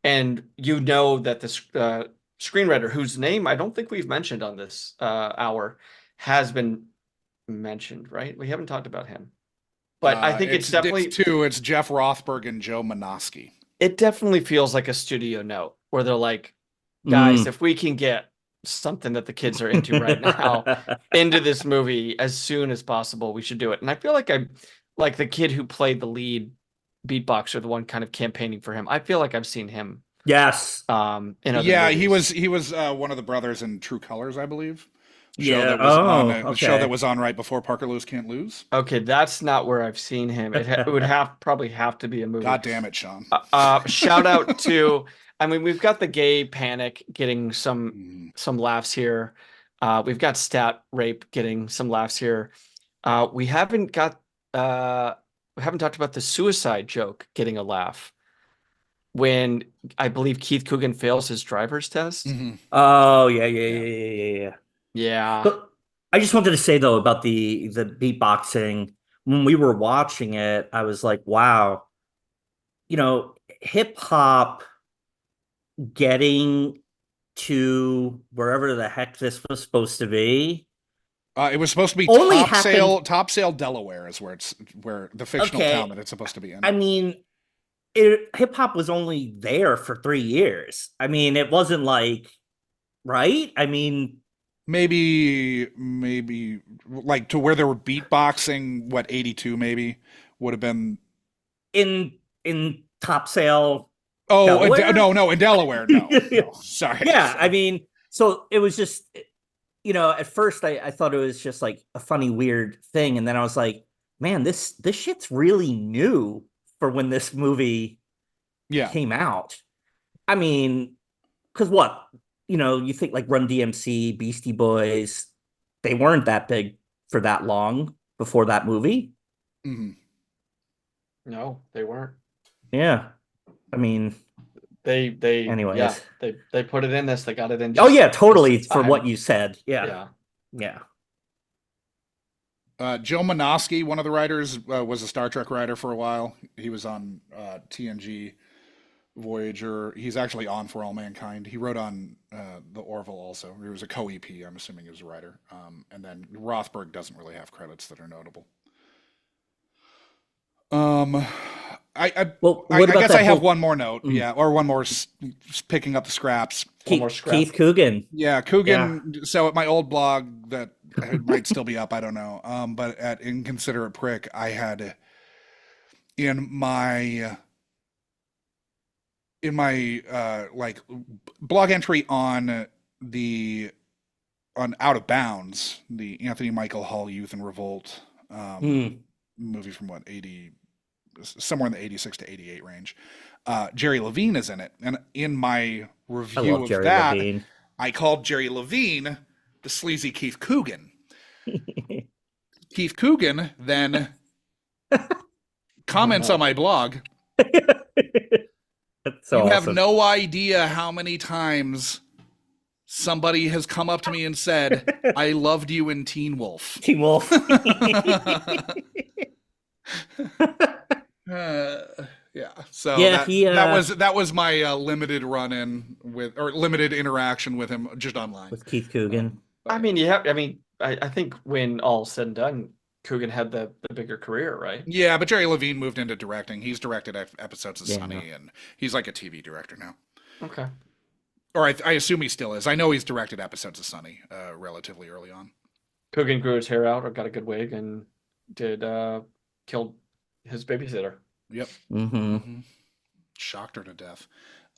and you know that the screenwriter, whose name I don't think we've mentioned on this hour, has been mentioned, right? We haven't talked about him, but I think it's definitely it's Jeff Rothberg and Joe Menosky. It definitely feels like a studio note where they're like, guys, if we can get something that the kids are into right now into this movie as soon as possible, we should do it. And I feel like like the kid who played the lead beatboxer, the one kind of campaigning for him. I feel like I've seen him. Yes. In other movies. he was one of the brothers in True Colors, I believe. The show that was on right before Parker Lewis Can't Lose. Okay, that's not where I've seen him. It would probably have to be a movie. God damn it, Sean. Shout out to, I mean, we've got the gay panic getting some laughs here. We've got stat rape getting some laughs here. We haven't talked about the suicide joke getting a laugh when I believe Keith Coogan fails his driver's test. Oh yeah. But I just wanted to say though about the beatboxing. When we were watching it, I was like, wow, hip hop getting to wherever the heck this was supposed to be. It was supposed to be Topsail, Delaware is where the fictional town that it's supposed to be in. I mean, hip hop was only there for 3 years. I mean, it wasn't like, right? I mean, maybe like to where there were beatboxing. 82 maybe would have been in Topsail. Oh no, in Delaware. No, sorry. Yeah, I mean, so it was just. At first I thought it was just like a funny, weird thing. And then I was like, man, this shit's really new for when this movie came out. I mean, because you think like Run DMC, Beastie Boys, they weren't that big for that long before that movie. No, they weren't. Yeah. I mean... They anyways. Yeah, they put it in this. They got it in. Oh yeah, totally. For what you said. Yeah. Joe Menosky, one of the writers, was a Star Trek writer for a while. He was on TNG, Voyager. He's actually on For All Mankind. He wrote on the Orville also. He was a co-EP. I'm assuming he was a writer. And then Rothberg doesn't really have credits that are notable. I guess I have one more note, or one more picking up the scraps. Keith Coogan. Yeah, Coogan. Yeah. So at my old blog that might still be up, I don't know. But at Inconsiderate Prick, I had in my like blog entry on Out of Bounds, the Anthony Michael Hall Youth in Revolt movie from 80. Somewhere in the 86 to 88 range. Jerry Levine is in it. And in my review of Jerry that, Levine. I called Jerry Levine the sleazy Keith Coogan. Keith Coogan then comments on my blog. That's so you awesome. have no idea how many times somebody has come up to me and said, I loved you in Teen Wolf. Teen Wolf. So that was my limited run-in with, or limited interaction with him just online with Keith Coogan. I mean, I think when all's said and done, Coogan had the bigger career, right? Yeah, but Jerry Levine moved into directing. He's directed episodes of Yeah. Sunny, and he's like a TV director now. Okay. Or I assume he still is. I know he's directed episodes of Sunny relatively early on. Coogan grew his hair out or got a good wig and killed his babysitter. Yep. Mm-hmm. Shocked her to death.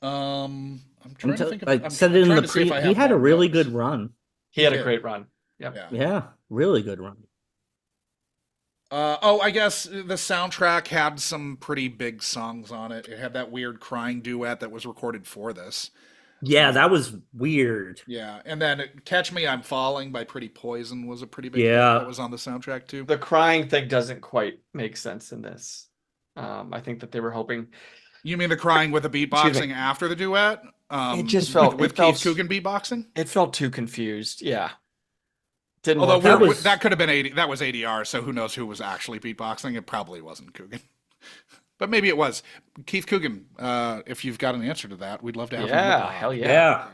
I'm trying to think of. I said it in the pre. He had a really good run. He had a great run. Yep. Yeah, really good run. I guess the soundtrack had some pretty big songs on it. It had that weird crying duet that was recorded for this. Yeah, that was weird. Yeah, and then "Catch Me, I'm Falling" by Pretty Poison was a pretty big hit that was on the soundtrack too. The crying thing doesn't quite make sense in this. I think that they were hoping. You mean the crying with the beatboxing after the duet? It just felt with Keith Coogan beatboxing. It felt too confused. Yeah. Didn't Although work. that could have been that was ADR, so who knows who was actually beatboxing? It probably wasn't Coogan, but maybe it was Keith Coogan. If you've got an answer to that, we'd love to have him. Yeah, hell yeah. Yeah.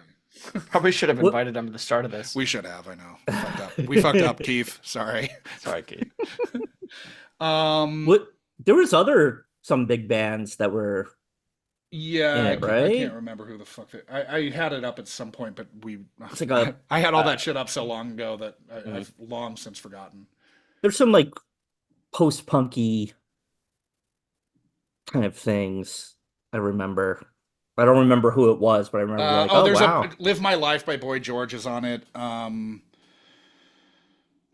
Probably should have invited him at the start of this. We should have. I know. We fucked up, Keith. Sorry. Sorry, Keith. There was some big bands that were. Yeah, right? I can't remember who the fuck. I had it up at some point, but I had all that shit up so long ago that I've long since forgotten. There's some like post-punky kind of things I remember. I don't remember who it was, but I remember there's wow. "Live My Life" by Boy George is on it.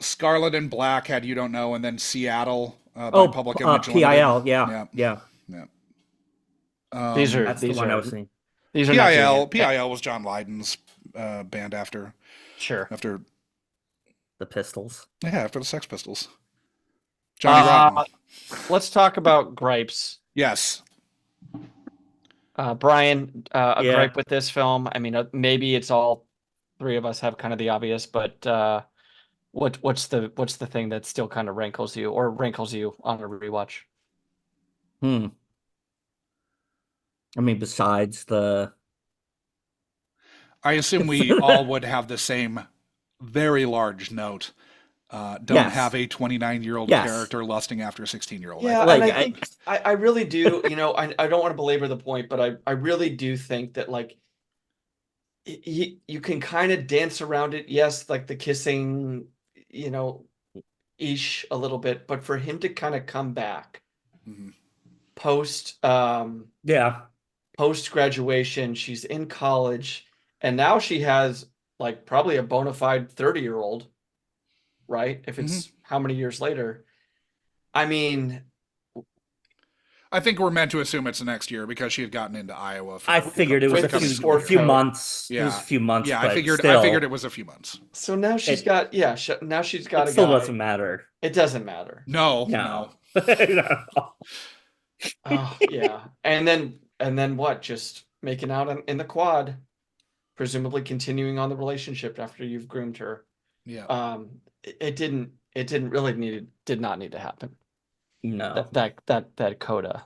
Scarlet and Black had "You Don't Know," and then "Seattle" by Public Image Limited. PIL, yeah. That's the one I was seeing. These are PIL was John Lydon's band after the Pistols. Yeah, after the Sex Pistols. Johnny Rotten. Let's talk about gripes. Yes. Brian, gripe with this film. I mean, maybe it's all three of us have kind of the obvious, but what's the thing that still kind of rankles you on a rewatch? I mean, besides I assume we all would have the same very large note. Don't have a 29-year-old character lusting after a 16-year-old. Yeah, and I think I really do. I don't want to belabor the point, but I really do think that like you can kind of dance around it. Yes, like the kissing, ish a little bit, but for him to kind of come back post graduation, she's in college, and now she has like probably a bona fide 30-year-old, right? If it's how many years later. I mean, I think we're meant to assume it's the next year because she had gotten into Iowa. I figured it was a few months. Yeah. It was a few months. Yeah, but I figured it was a few months. So now she's got a guy. Still doesn't matter. It doesn't matter. No. Oh, yeah. And then what? Just making out in the quad, presumably continuing on the relationship after you've groomed her. Yeah. It did not need to happen. No. That coda.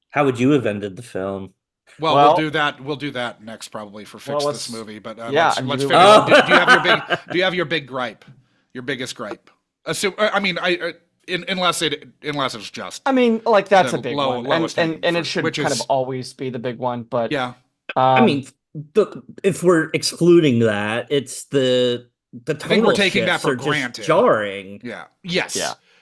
How would you have ended the film? Well, we'll do that next probably for Fix This Movie. But let's finish. Do you have your big gripe? Your biggest gripe? Unless it's just. I mean, like that's a big one, and it should kind of always be the big one. But yeah, I mean, if we're excluding that, it's the tonal I think we're taking that for just granted. Jarring. Yeah. Yes.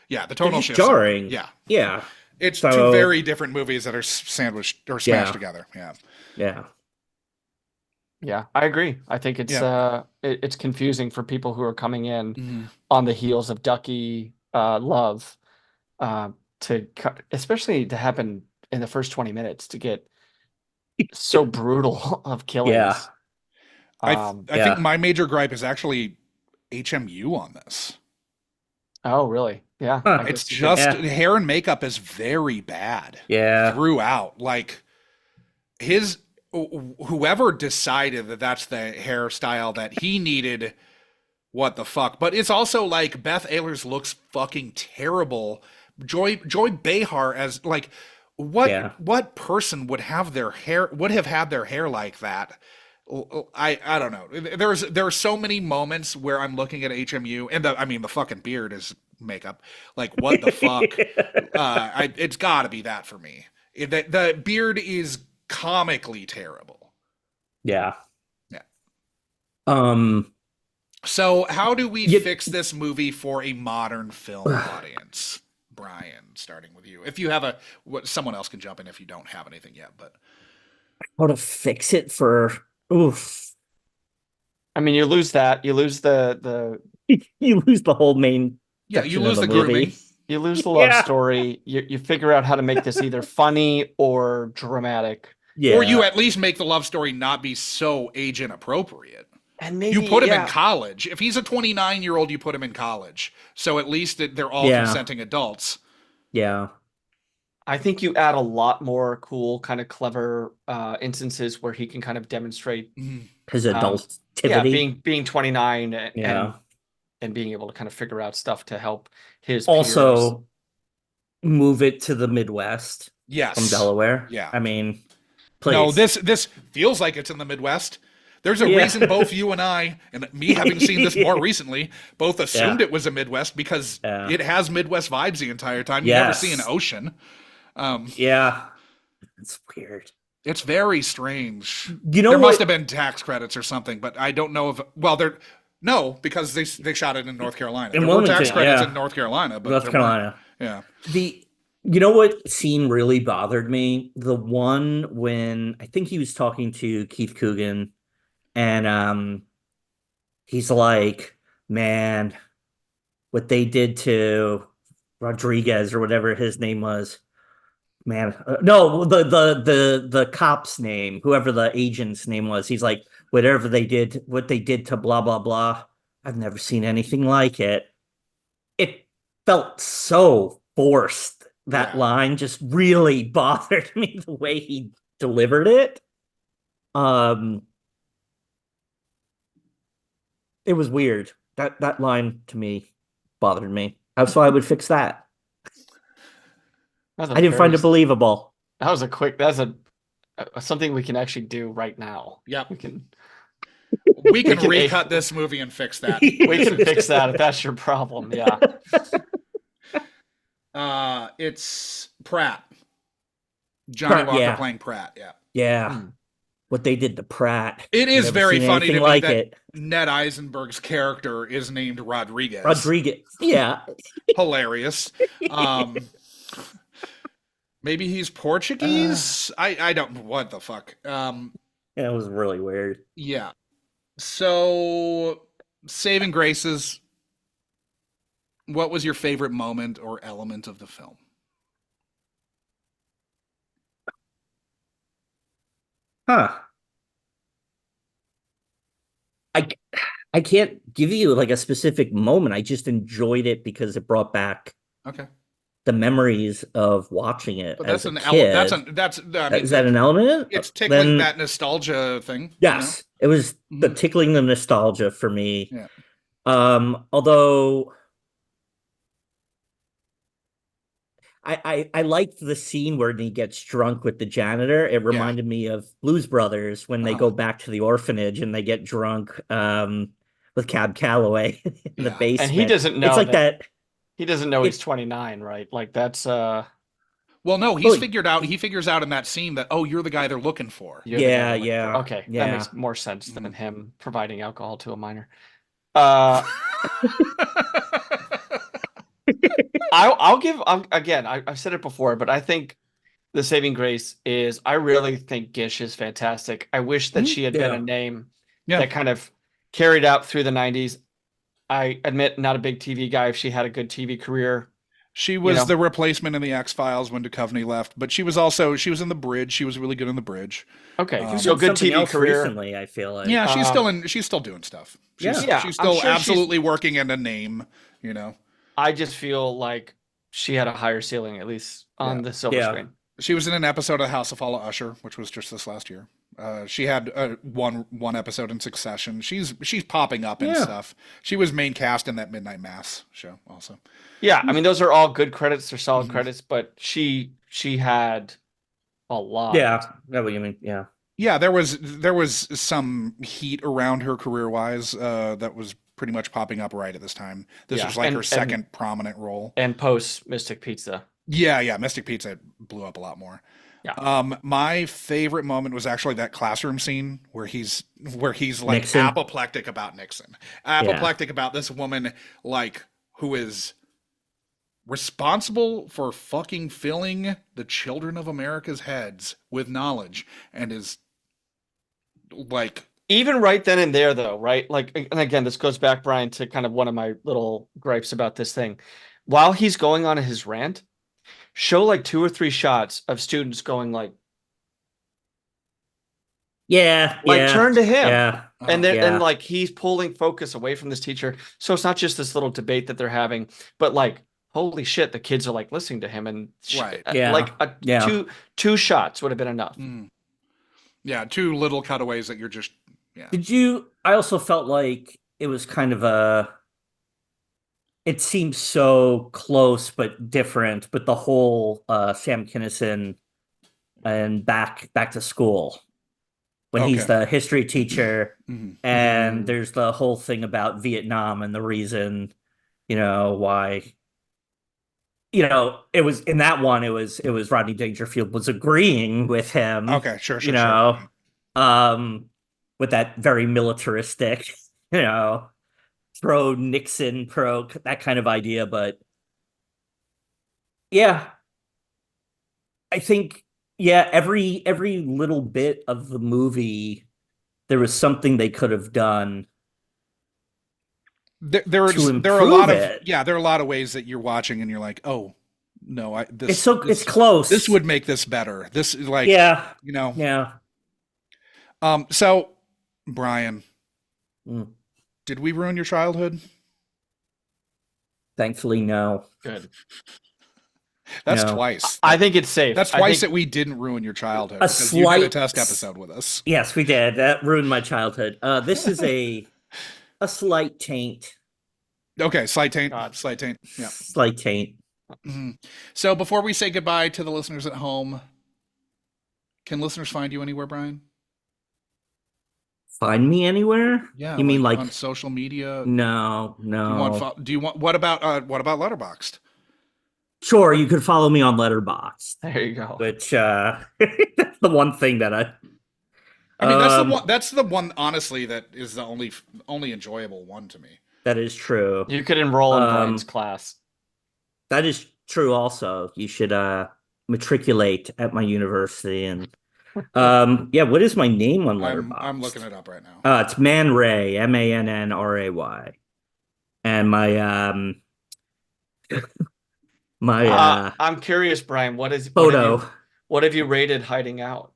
Yeah. The tonal shifts jarring. Yeah. Yeah. It's two very different movies that are sandwiched or smashed together. Yeah. Yeah. Yeah, I agree. I think it's confusing for people who are coming in on the heels of Ducky Love, especially to happen in the first 20 minutes to get so brutal of killings. Yeah. I think my major gripe is actually HMU on this. Oh, really? Yeah. It's just hair and makeup is very bad. Yeah. Throughout. Like whoever decided that that's the hairstyle that he needed, what the fuck? But it's also like Beth Ehlers looks fucking terrible. Joy Behar as like what person would have had their hair like that? I don't know. There are so many moments where I'm looking at HMU, and the fucking beard is makeup. Like, what the fuck? It's got to be that for me. The beard is comically terrible. Yeah. Yeah. So how do we fix this movie for a modern film audience? Brian, starting with you. If you have someone else can jump in if you don't have anything yet, but how to fix it for oof. I mean, you lose that. You lose the You lose the whole main you lose the movie. grooming. You lose the love story. You figure out how to make this either funny or dramatic. Yeah. Or you at least make the love story not be so age inappropriate. And maybe you put him in college. If he's a 29-year-old, you put him in college. So at least they're all consenting adults. Yeah. I think you add a lot more cool, kind of clever instances where he can kind of demonstrate his adultivity. Being 29 and being able to kind of figure out stuff to help his also peers. Move it to the Midwest. Yes. From Delaware. Yeah. I mean, please. No, this feels like it's in the Midwest. There's a reason both you and I, and me having seen this more recently, both assumed it was a Midwest because it has Midwest vibes the entire time. You never see an ocean. It's weird. It's very strange. You know, there must have been tax credits or something, but I don't know because they shot it in North Carolina. There were tax credits in North Carolina, but North Carolina. Yeah. You know what scene really bothered me? The one when I think he was talking to Keith Coogan, and he's like, "Man, what they did to Rodriguez or whatever his name was." Man, no, the cop's name, whoever the agent's name was. He's like, what they did to blah blah blah. I've never seen anything like it. It felt so forced. That line just really bothered me, the way he delivered it. It was weird. That line to me bothered me. So I would fix that. I didn't find it believable. That's something we can actually do right now. Yeah, we can recut this movie and fix that. We can fix that if that's your problem. Yeah. It's Pratt. Johnny Walker playing Pratt. Yeah. Yeah. What they did to Pratt. It is very funny to me like that Ned Eisenberg's character is named Rodriguez. Yeah. Hilarious. Maybe he's Portuguese? I don't... What the fuck? Yeah, it was really weird. Yeah. So, saving graces, what was your favorite moment or element of the film? I can't give you like a specific moment. I just enjoyed it because it brought back the memories of watching it. But that's as a kid. Is that an element? It's tickling that nostalgia thing. Yes, it was the tickling the nostalgia for me. Yeah. Although I liked the scene where he gets drunk with the janitor. It reminded me of Blues Brothers when they go back to the orphanage and they get drunk with Cab Calloway in the basement. And he doesn't know. It's like that. He doesn't know he's 29, right? Like that's Well, no, he figures out in that scene that, oh, you're the guy they're looking for. Yeah. Okay. Yeah. That makes more sense than him providing alcohol to a minor. I've said it before, but I think the saving grace is I really think Gish is fantastic. I wish that she had been a name that kind of carried out through the 90s. I admit, not a big TV guy. If she had a good TV career, she was the replacement in the X-Files when Duchovny left, but she was in the Bridge. She was really good in the Bridge. Okay, so good TV career. Recently, I feel like she's still doing stuff. She's still absolutely working in a name. I just feel like she had a higher ceiling, at least on the silver screen. She was in an episode of House of Fall of Usher, which was just this last year. She had one episode in Succession. She's popping up and stuff. She was main cast in that Midnight Mass show also. Yeah, I mean those are all good credits. They're solid credits, but she had a lot. Yeah, that's what you mean. Yeah. Yeah, there was some heat around her career-wise that was pretty much popping up right at this time. This Yeah, was like her and second prominent role. post Mystic Pizza. Yeah, Mystic Pizza blew up a lot more. Yeah. My favorite moment was actually that classroom scene where he's like Nixon. apoplectic about Nixon, Yeah. apoplectic about this woman like who is responsible for fucking filling the children of America's heads with knowledge and is like, Even right then and there, though, right? Like, and again, this goes back, Brian, to kind of one of my little gripes about this thing. While he's going on his rant, show like 2 or 3 shots of students going Yeah. like Yeah. turn to him. Yeah. And then Yeah. and like he's pulling focus away from this teacher. So it's not just this little debate that they're having, but like, holy shit, the kids are like listening to him, and Right. Yeah. like Yeah. two shots would have been enough. yeah, two little cutaways that you're just, yeah. I also felt like it was kind of it seems so close but different, but the whole Sam Kinison and back to school when he's Okay. the history teacher, Mhm. and there's the whole thing about Vietnam and the reason, why, it was in that one, it was Rodney Dangerfield was agreeing with him, Okay, sure. um, with that very militaristic, pro Nixon, pro that kind of idea. But yeah, I think, yeah, every little bit of the movie, there was something they could have done There to are a improve lot of it. there are a lot of ways that you're watching and you're like, oh no, It's close. this would make this better. This is like, Yeah. you know. Yeah. So Brian, Mm. did we ruin your childhood? Thankfully, no. Good. That's No. twice. I think it's safe. That's I twice think that we didn't ruin your childhood A because you did a slight- test episode with us. Yes, we did. That ruined my childhood. This is a slight taint. Okay, slight taint. God. Slight taint. Yeah. Slight taint. Mhm. So before we say goodbye to the listeners at home, can listeners find you anywhere, Brian? Find me anywhere? Yeah. You mean like on social media? no. Do you want what about Letterboxd? Sure, you could follow me on Letterboxd, there you go. which that's the one thing that I mean, that's the Um, one. That's the one. Honestly, that is the only enjoyable one to me. that is true. You could enroll in Um, Brian's class. That is true also. You should matriculate at my university and yeah, what is my name on Letterboxd? I'm looking it up right now. It's Man Ray, MANNRAY. And my my I'm curious, Brian. photo. What have you rated Hiding Out?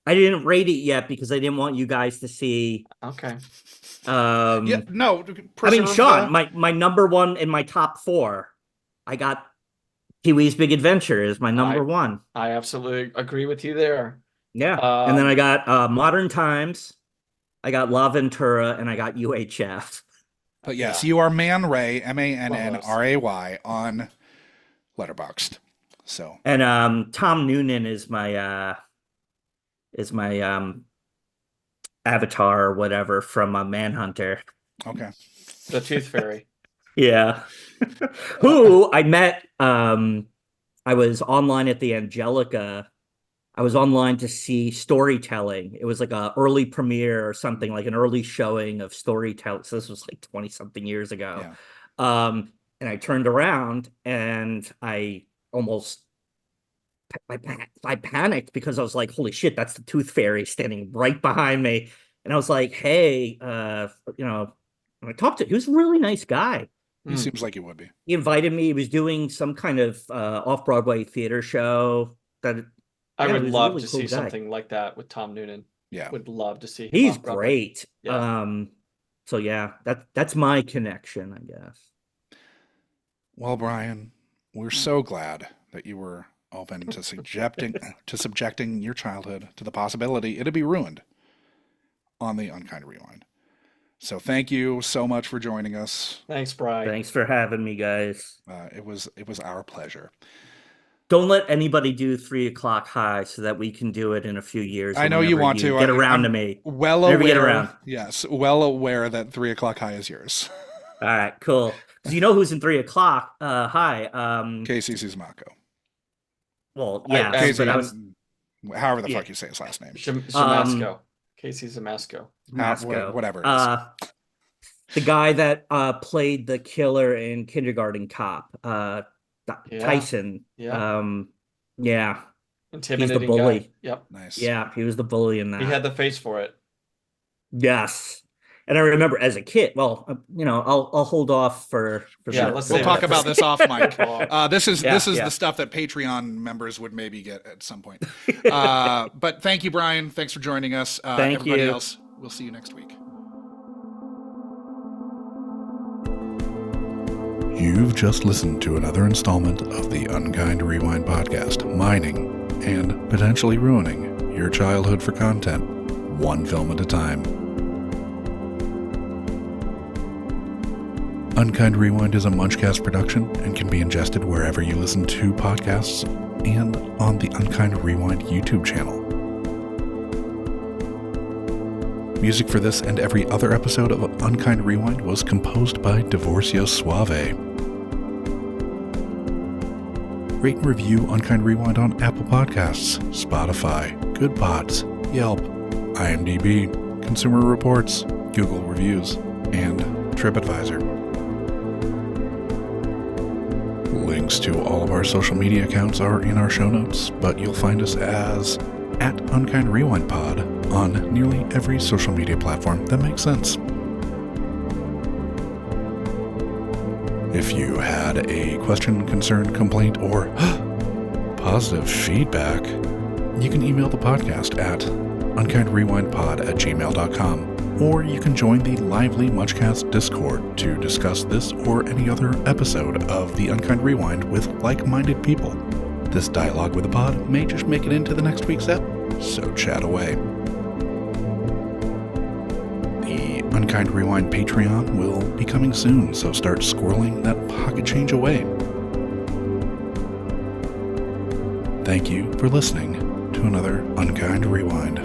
I didn't rate it yet because I didn't want you guys to see. Okay. Yeah, no. I mean, preserve Sean, the- my number one in my top 4, I got Pee-wee's Big Adventure is my number one. I absolutely agree with you there. Yeah. And then I got Modern Times, I got La Ventura, and I got UHF. But yes, you are Man Ray, MANNRAY on Letterboxd. So And Tom Noonan is my avatar or whatever from Manhunter. okay. The Tooth Fairy. Yeah. Who I met, I was online at the Angelica. I was online to see Storytelling. It was like a early premiere or something, like an early showing of Storytelling. So this was like 20 something years ago. Yeah. And I turned around and I almost I panicked because I was like, holy shit, that's the Tooth Fairy standing right behind me. And I was like, hey, and I talked to, he was a really nice guy. He seems like he would be. He invited me. He was doing some kind of off-Broadway theater show that I yeah, would he was a love really to cool see guy. something like that with Tom Noonan. Yeah. Would love to see him He's off Broadway. great. Yeah. So yeah, that's my connection, I guess. Well, Brian, we're so glad that you were open to subjecting your childhood to the possibility it'd be ruined on the Unkind Rewind. So thank you so much for joining us. Thanks, Brian. Thanks for having me, guys. It was our pleasure. Don't let anybody do 3 o'clock high so that we can do it in a few years. I know you want to. Get around I'm to me. Well Whenever aware. you get around. Yes, well aware that 3 o'clock high is yours. All right, cool. Because you know who's in 3 o'clock high? Casey Suzumako. Well, yeah, Casey, but I was however the fuck you say his last name. Zamasco. Casey Zamasco. Whatever it is. The guy that played the killer in Kindergarten Cop, Tyson. Yeah. Intimidating He's the bully. Guy. Yep. Nice. Yeah, he was the bully in that. He had the face for it. Yes. And I remember as a kid, well, I'll hold off for Yeah, we'll talk about this off mic. This is Yeah. the stuff that Patreon members would maybe get at some point. But thank you, Brian. Thanks for joining us. Thank everybody you. else, we'll see you next week. You've just listened to another installment of the Unkind Rewind podcast, mining and potentially ruining your childhood for content, one film at a time. Unkind Rewind is a Munchcast production and can be ingested wherever you listen to podcasts and on the Unkind Rewind YouTube channel. Music for this and every other episode of Unkind Rewind was composed by Divorcio Suave. Rate and review Unkind Rewind on Apple Podcasts, Spotify, Good Pods, Yelp, IMDb, Consumer Reports, Google Reviews, and TripAdvisor. Links to all of our social media accounts are in our show notes, but you'll find us as at Unkind Rewind Pod on nearly every social media platform that makes sense. If you had a question, concern, complaint, or positive feedback, you can email the podcast at unkindrewindpod@gmail.com, or you can join the lively Munchcast Discord to discuss this or any other episode of the Unkind Rewind with like-minded people. This dialogue with the pod may just make it into the next week's ep, so chat away. The Unkind Rewind Patreon will be coming soon, so start squirreling that pocket change away. Thank you for listening to another Unkind Rewind.